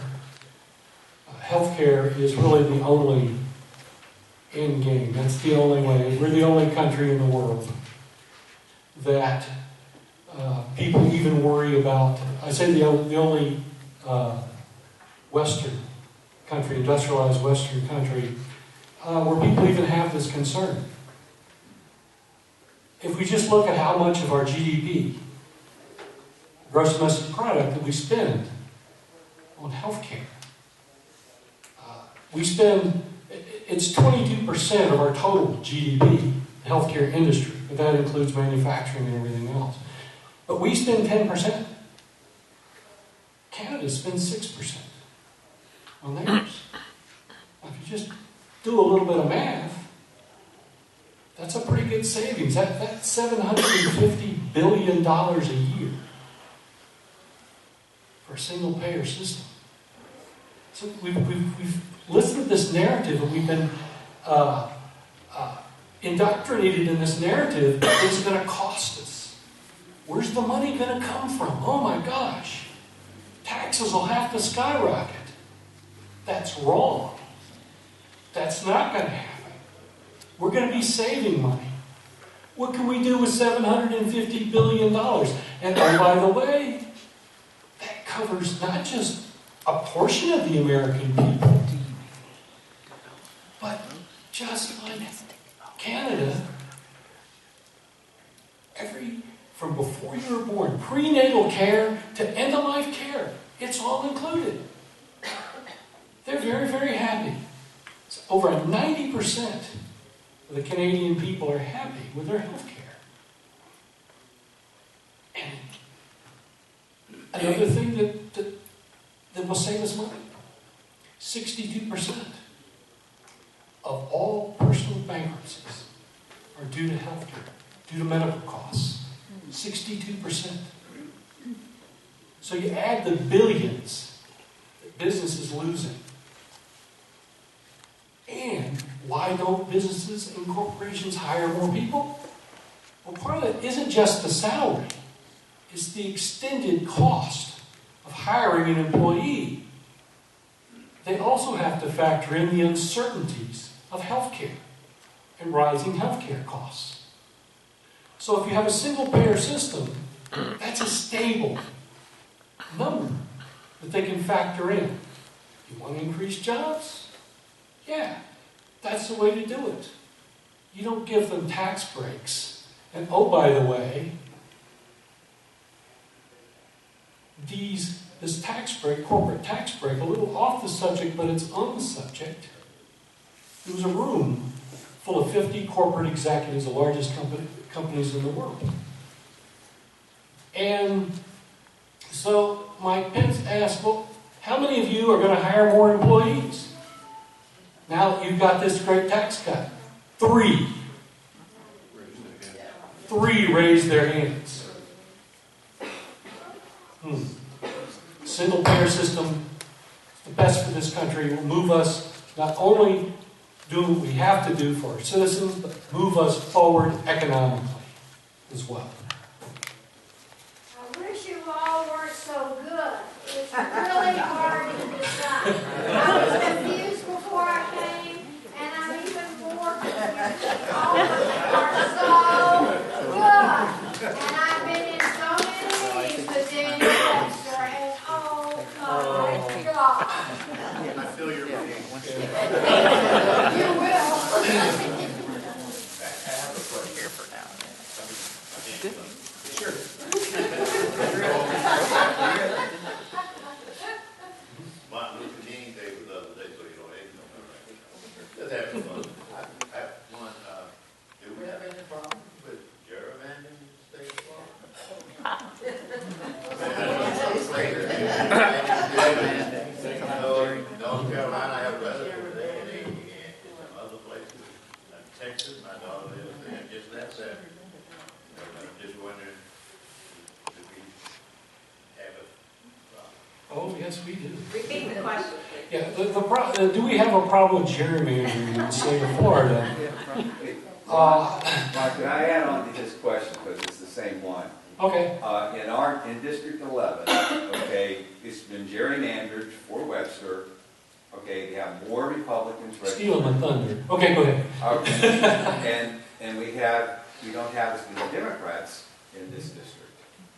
healthcare is really the only end game. That's the only way. We're the only country in the world that people even worry about. I say the only Western country, industrialized Western country, where people even have this concern. If we just look at how much of our GDP, gross domestic product, that we spend on healthcare, we spend, it's 22% of our total GDP, the healthcare industry. but that includes manufacturing and everything else. But we spend 10%. Canada spends 6% on theirs. Now, if you just do a little bit of math, that's a pretty good savings. That's $750 billion a year for a single-payer system. So we've listened to this narrative, and we've been indoctrinated in this narrative that it's going to cost us. Where's the money going to come from? Oh my gosh. Taxes will have to skyrocket. That's wrong. That's not going to happen. We're going to be saving money. What can we do with $750 billion? And oh, by the way, that covers not just a portion of the American people, but just like Canada, from before you were born, prenatal care to end-of-life care, it's all included. They're very, very happy. So over 90% of the Canadian people are happy with their health care. And another thing that will save us money, 62% of all personal bankruptcies are due to health care, due to medical costs. 62%. So you add the billions that business is losing. And why don't businesses and corporations hire more people? Well, part of it isn't just the salary. It's the extended cost of hiring an employee. They also have to factor in the uncertainties of healthcare and rising healthcare costs. So if you have a single-payer system, that's a stable number that they can factor in. You want to increase jobs? Yeah, that's the way to do it. You don't give them tax breaks. And oh, by the way, this tax break, corporate tax break, a little off the subject, but it's on the subject. There was a room full of 50 corporate executives, the largest companies in the world. And so Mike Pence asked, well, how many of you are going to hire more employees? Now that you've got this great tax cut. 3. 3 raised their hands. Single-payer system, the best for this country, will move us not only do what we have to do for our citizens, but move us forward economically as well. I wish you all weren't so good. It's really hard to decide. I was confused before I came, and I'm even more confused. All of them are so good. And I've been in so many meetings with Daniel Webster, and oh my God. I feel your pain. You will. Sure. Martin Luther King Day was the other day, so you don't hate no. Just having fun. I have one. Do we have any problem with gerrymandering the state of Florida? North Carolina, I have relatives there, and some other places. Texas, my daughter lives there, just that Saturday. I'm just wondering, do we have a Oh, yes, we do. Repeat the question. Yeah, do we have a problem with gerrymandering in the state of Florida? Mark, can I add on to his question, because it's the same one? Okay. In District 11, okay, it's been gerrymandered for Webster. Okay, we have more Republicans. Stealing my thunder. Okay, go ahead. Okay. and we don't have as many Democrats in this district,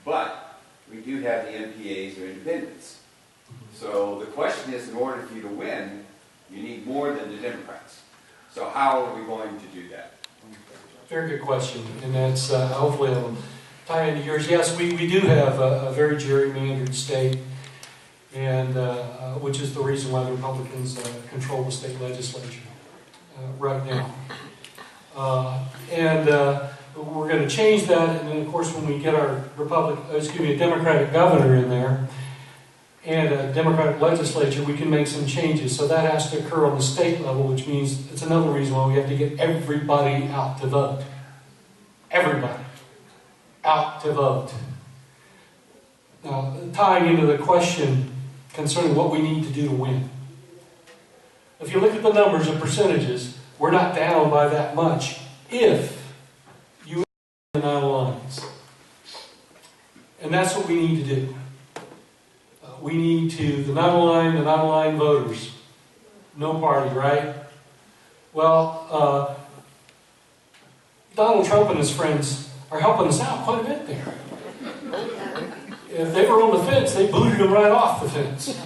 but we do have the MPAs or independents. So the question is, in order for you to win, you need more than the Democrats. So how are we going to do that? Very good question, and that's hopefully it'll tie into yours. Yes, we do have a very gerrymandered state, and which is the reason why the Republicans control the state legislature right now. we're going to change that, and then of course when we get our Democratic governor in there and a Democratic legislature, we can make some changes. So that has to occur on the state level, which means it's another reason why we have to get everybody out to vote. Everybody out to vote. Now, tying into the question concerning what we need to do to win. If you look at the numbers and percentages, we're not down by that much if you the 9 lines. And that's what we need to do. We need to, the non-aligned voters, no party, right? Well, Donald Trump and his friends are helping us out quite a bit there. If they were on the fence, they booted them right off the fence.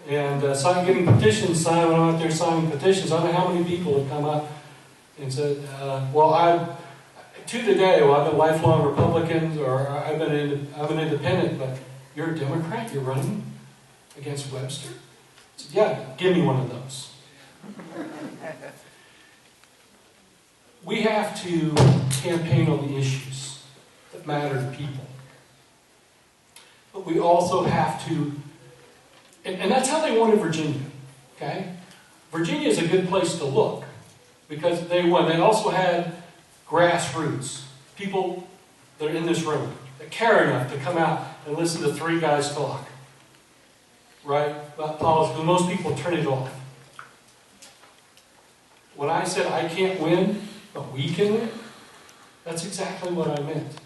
And getting petitions signed, when I'm out there signing petitions, I don't know how many people have come up and said, I've been lifelong Republicans, or I'm an independent, but you're a Democrat, you're running against Webster? I said, yeah, give me one of those. We have to campaign on the issues that matter to people. But we also have to, and that's how they won in Virginia, okay? Virginia is a good place to look because they won. They also had grassroots, people that are in this room that care enough to come out and listen to 3 guys talk, right, about politics. But most people turn it off. When I said I can't win, but we can win, that's exactly what I meant.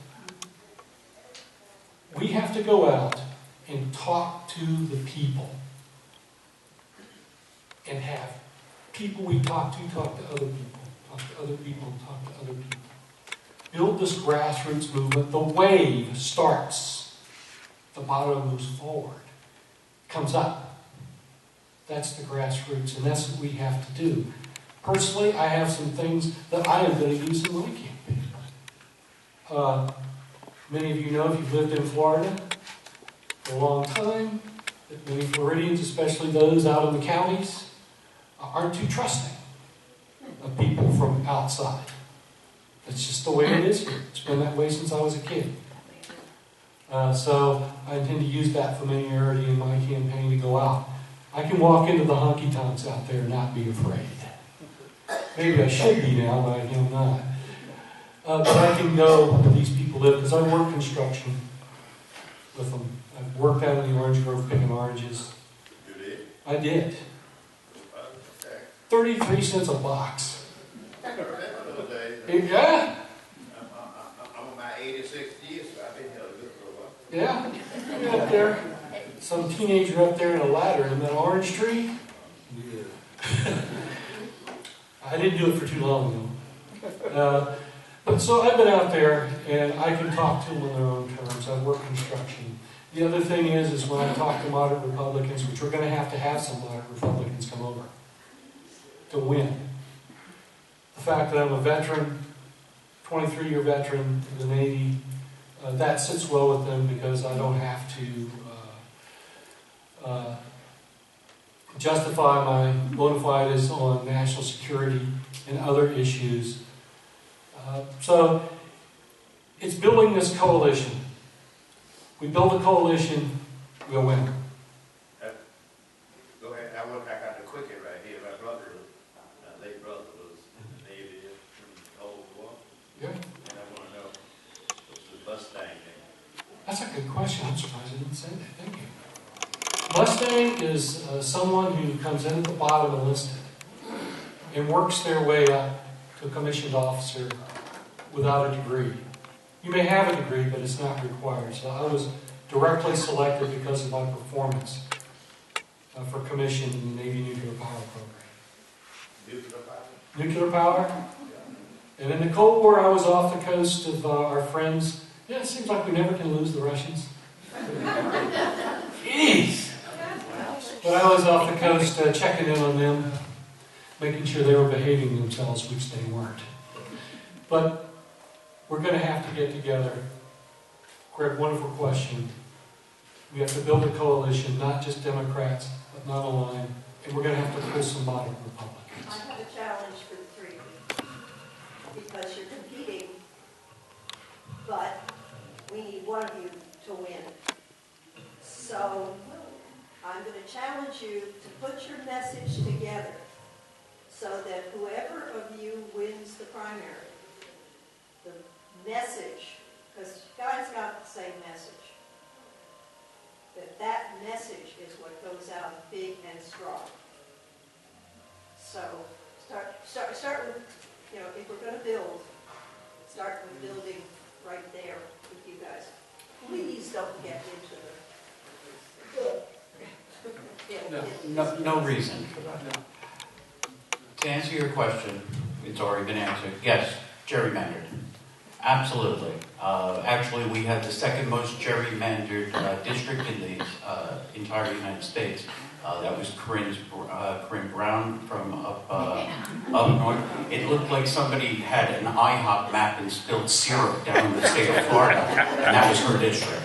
We have to go out and talk to the people. And have people we talk to other people. Talk to other people, talk to other people. Build this grassroots movement. The wave starts. The bottom moves forward. Comes up. That's the grassroots, and that's what we have to do. Personally, I have some things that I am going to use in my campaign. Many of you know, if you've lived in Florida for a long time, that many Floridians, especially those out in the counties, aren't too trusting of people from outside. That's just the way it is here. It's been that way since I was a kid. So I intend to use that familiarity in my campaign to go out. I can walk into the honky-tonks out there and not be afraid. Maybe I should be now, but I am not. But I can go where these people live, because I work construction with them. I've worked out in the orange grove picking oranges. You did? I did. Okay. 33 cents a box. I remember those days. Yeah. I'm on my 86th year, so I've been here a good for a while. Yeah. You're up there. Some teenager up there in a ladder in that orange tree. Yeah. I didn't do it for too long, though. But so I've been out there, and I can talk to them on their own terms. I work construction. The other thing is when I talk to moderate Republicans, which we're going to have some moderate Republicans come over to win. The fact that I'm a veteran, 23-year veteran of the Navy, that sits well with them because I don't have to justify my bona fides on national security and other issues. So it's building this coalition. We build a coalition, we'll win. Go ahead. I got the quickie right here. My brother, my late brother, was in the Navy in the Cold War. Yeah. And I want to know what's the Mustang name? That's a good question. I'm surprised I didn't say that. Thank you. Mustang is someone who comes in at the bottom enlisted and works their way up to a commissioned officer without a degree. You may have a degree, but it's not required. So I was directly selected because of my performance for commission in the Navy Nuclear Power Program. Nuclear power? Nuclear power? And in the Cold War, I was off the coast of our friends. Yeah, it seems like we never can lose the Russians. Jeez! But I was off the coast checking in on them, making sure they were behaving themselves, which they weren't. But we're going to have to get together. Greg, wonderful question. We have to build a coalition, not just Democrats, but not aligned. And we're going to have to pull some moderate Republicans. I have a challenge for the 3 of you. because you're competing, but we need one of you to win. So I'm going to challenge you to put your message together so that whoever of you wins the primary, the message, because you guys got the same message, that message is what goes out big and strong. So start with, you know, if we're going to build, start with building right there with you guys. Please don't get into the No reason. To answer your question, it's already been answered. Yes, gerrymandered. Absolutely. Actually, we had the second most gerrymandered district in the entire United States. That was Corinne Brown from up north. It looked like somebody had an IHOP map and spilled syrup down in the state of Florida, and that was her district.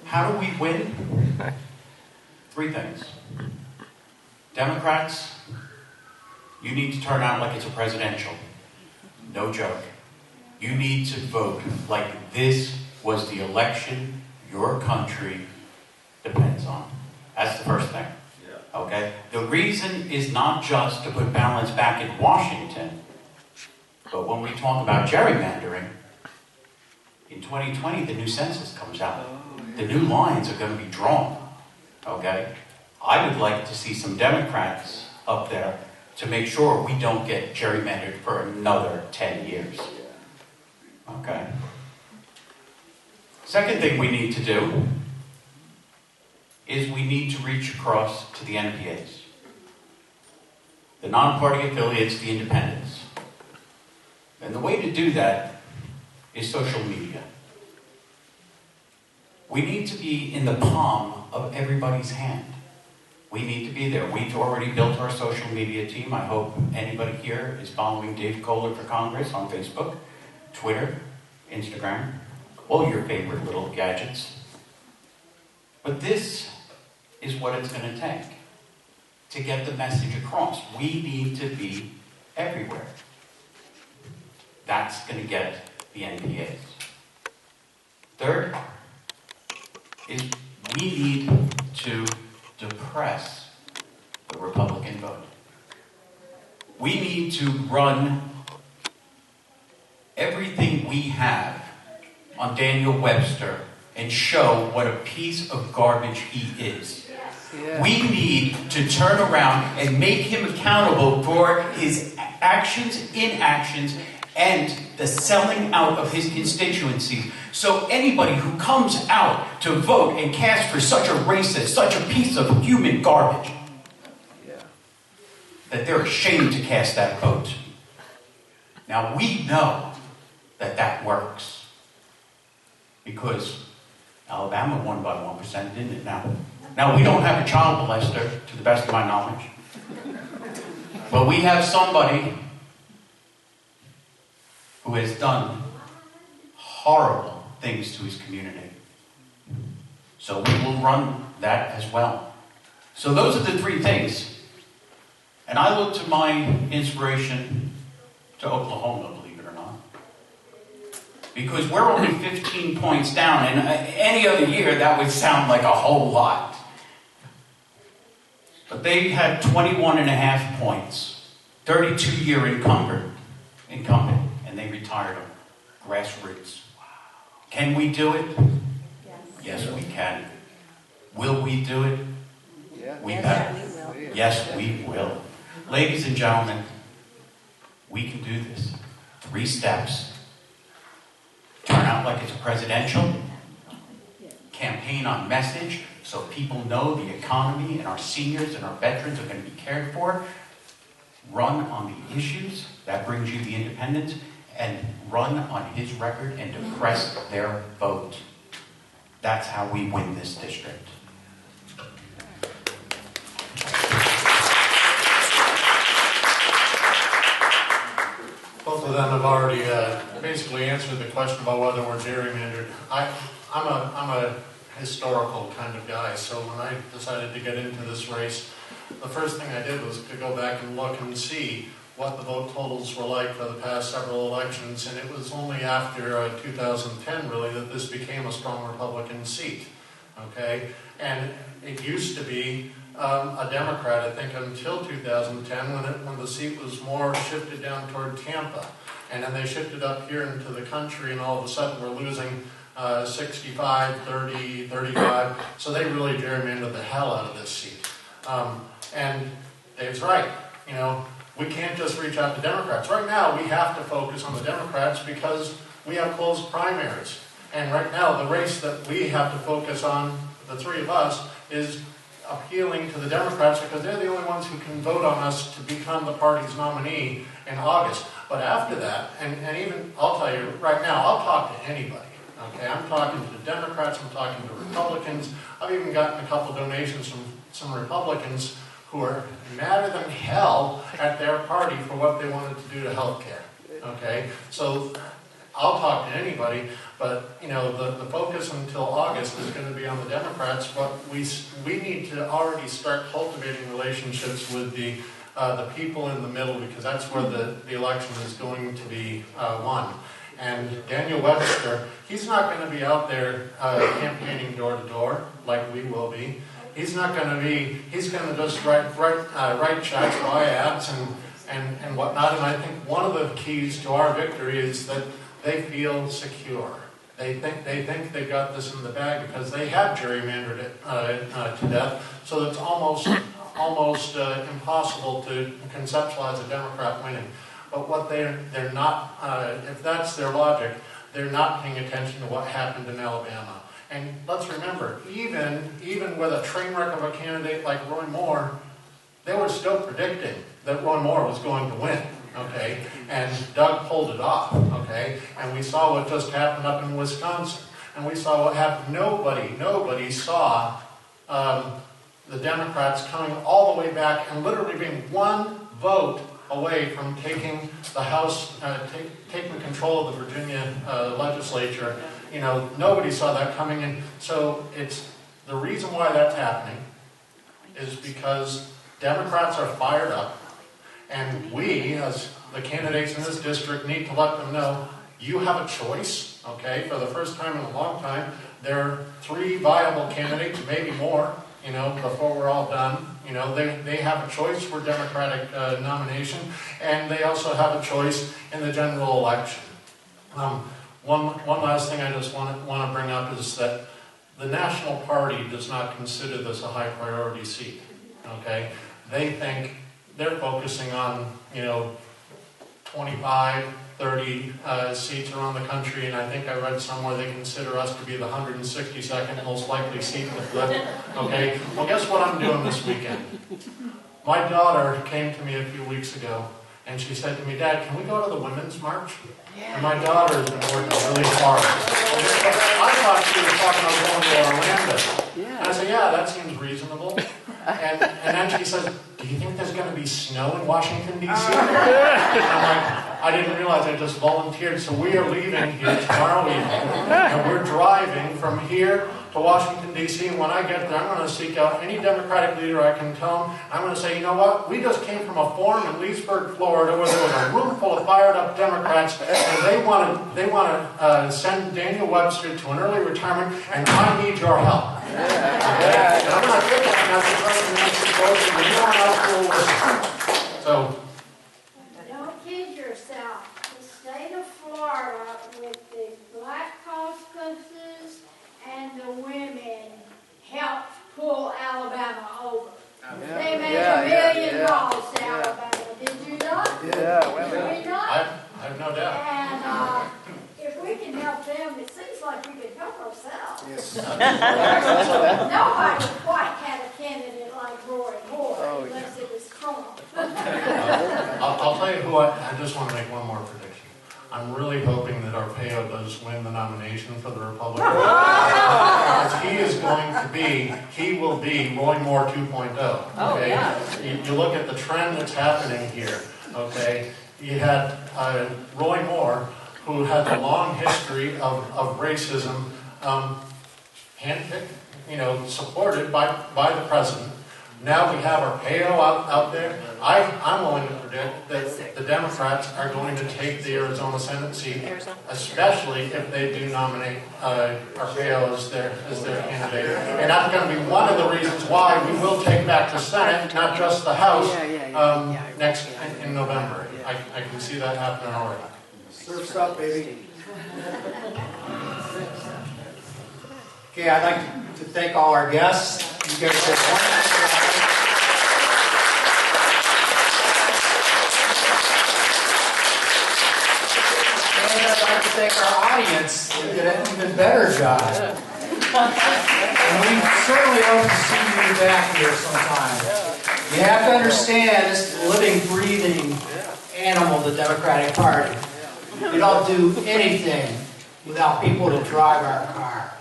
How do we win? 3 things. Democrats, you need to turn out like it's a presidential. No joke. You need to vote like this was the election your country depends on. That's the first thing. Okay? The reason is not just to put balance back in Washington, but when we talk about gerrymandering, in 2020 the new census comes out. The new lines are going to be drawn. Okay? I would like to see some Democrats up there to make sure we don't get gerrymandered for another 10 years. Okay. Second thing we need to do is we need to reach across to the NPAs, the non-party affiliates, the independents. And the way to do that is social media. We need to be in the palm of everybody's hand. We need to be there. We've already built our social media team. I hope anybody here is following Dave Koller for Congress on Facebook, Twitter, Instagram, all your favorite little gadgets. But this is what it's going to take to get the message across. We need to be everywhere. That's going to get the NPAs. Third is we need to depress the Republican vote. We need to run everything we have on Daniel Webster and show what a piece of garbage he is. Yeah. We need to turn around and make him accountable for his actions, inactions, and the selling out of his constituencies. So anybody who comes out to vote and cast for such a racist, such a piece of human garbage, that they're ashamed to cast that vote. Now we know that that works. Because Alabama won by 1%, didn't it? Now we don't have a child molester, to the best of my knowledge. But we have somebody who has done horrible things to his community. So we will run that as well. So those are the 3 things. And I look to my inspiration to Oklahoma, believe it or not. Because we're only 15 points down, and any other year that would sound like a whole lot. But they had 21.5 points, 32-year incumbent, and they retired them. Grassroots. Can we do it? Yes, we can. Will we do it? We better. Yes, we will. Ladies and gentlemen, we can do this. 3 steps. Turn out like it's a presidential. Campaign on message so people know the economy and our seniors and our veterans are going to be cared for. Run on the issues. That brings you the independents. And run on his record and depress their vote. That's how we win this district. Both of them have already basically answered the question about whether we're gerrymandered. I'm a historical kind of guy, so when I decided to get into this race, the first thing I did was to go back and look and see what the vote totals were like for the past several elections, and it was only after 2010 really that this became a strong Republican seat. Okay, and it used to be a Democrat, I think, until 2010 when the seat was more shifted down toward Tampa, and then they shifted up here into the country, and all of a sudden we're losing 65, 30, 35. So they really gerrymandered the hell out of this seat. And Dave's right. You know, we can't just reach out to Democrats. Right now, we have to focus on the Democrats because we have closed primaries. And right now, the race that we have to focus on, the three of us, is appealing to the Democrats because they're the only ones who can vote on us to become the party's nominee in August. But after that, and even, I'll tell you right now, I'll talk to anybody. Okay, I'm talking to the Democrats, I'm talking to Republicans. I've even gotten a couple donations from some Republicans who are madder than hell at their party for what they wanted to do to health care. Okay, so I'll talk to anybody, but you know, the focus until August is going to be on the Democrats, but we need to already start cultivating relationships with the people in the middle, because that's where the election is going to be won. And Daniel Webster, he's not going to be out there campaigning door to door like we will be. He's not going to be, he's going to just write checks, buy ads, and whatnot. And I think one of the keys to our victory is that they feel secure. They think they got this in the bag because they have gerrymandered it to death. So it's almost impossible to conceptualize a Democrat winning. But what they're not, if that's their logic, they're not paying attention to what happened in Alabama. And let's remember, even with a train wreck of a candidate like Roy Moore, they were still predicting that Roy Moore was going to win, okay? And Doug pulled it off, okay? And we saw what just happened up in Wisconsin. And we saw what happened. Nobody saw the Democrats coming all the way back and literally being one vote away from taking the House, taking control of the Virginia legislature. You know, nobody saw that coming in. So it's the reason why that's happening is because Democrats are fired up, and we, as the candidates in this district, need to let them know you have a choice. Okay, for the first time in a long time, there are 3 viable candidates, maybe more. You know, before we're all done, you know, they have a choice for Democratic nomination, and they also have a choice in the general election. One last thing I just want to bring up is that the National Party does not consider this a high priority seat. Okay, they think they're focusing on, you know, 25, 30 seats around the country, and I think I read somewhere they consider us to be the 162nd most likely seat in the flip. Okay, well, guess what I'm doing this weekend? My daughter came to me a few weeks ago, and she said to me, "Dad, can we go to the Women's March?" And my daughter has been working really hard. I thought she was talking about going to Orlando. And I said, "Yeah, that seems reasonable." And then she says, "Do you think there's going to be snow in Washington, D.C.?" And I'm like, I didn't realize I just volunteered. So we are leaving here tomorrow evening, and we're driving from here to Washington, D.C. And when I get there, I'm going to seek out any Democratic leader I can tell them. I'm going to say, you know what? We just came from a forum in Leesburg, Florida, where there was a room full of fired-up Democrats, and they want to send Daniel Webster to an early retirement, and I need your help. Okay? And I'm going to take that message right from the next vote, and you don't have to listen. So. Don't kid yourself. The state of Florida, with the black caucuses and the women, helped pull Alabama over. They made $1 million to Alabama. Did you not? Yeah, Did we not? I have no doubt. And if we can help them, it seems like we could help ourselves. Yes. Nobody quite had a candidate like Roy Moore, unless it was Trump. I'll tell you who I just want to make one more prediction. I'm really hoping that Arpaio does win the nomination for the Republican. Because he will be Roy Moore 2.0. Okay? You look at the trend that's happening here. Okay? You had Roy Moore, who had a long history of racism, handpicked, you know, supported by the president, Now we have our PAO out there. I'm willing to predict that the Democrats are going to take the Arizona Senate seat, especially if they do nominate our PAO as their candidate. And that's going to be one of the reasons why we will take back the Senate, not just the House, next in November. I can see that happening already. Surf's up, baby. Okay, I'd like to thank all our guests. You guys did wonderful. And I'd like to thank our audience who did an even better job. And we certainly hope to see you back here sometime. You have to understand, this is a living, breathing animal, the Democratic Party. We don't do anything without people to drive our car.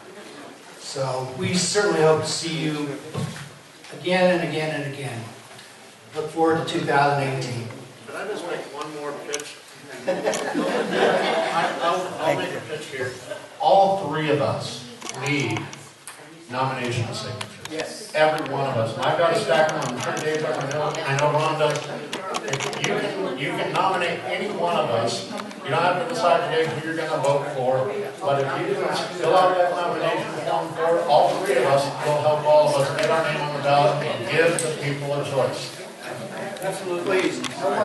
So we certainly hope to see you again and again and again. Look forward to 2018. Could I just make one more pitch? I'll make a pitch here. All three of us need nomination signatures. Yes. Every one of us. And I've got a stack of them. I'm sure Dave does. I know Ron does. If you can nominate any one of us. You don't have to decide today who you're going to vote for. But if you can fill out that nomination form for all three of us, will help all of us get our name on the ballot and give the people a choice. Absolutely. Please.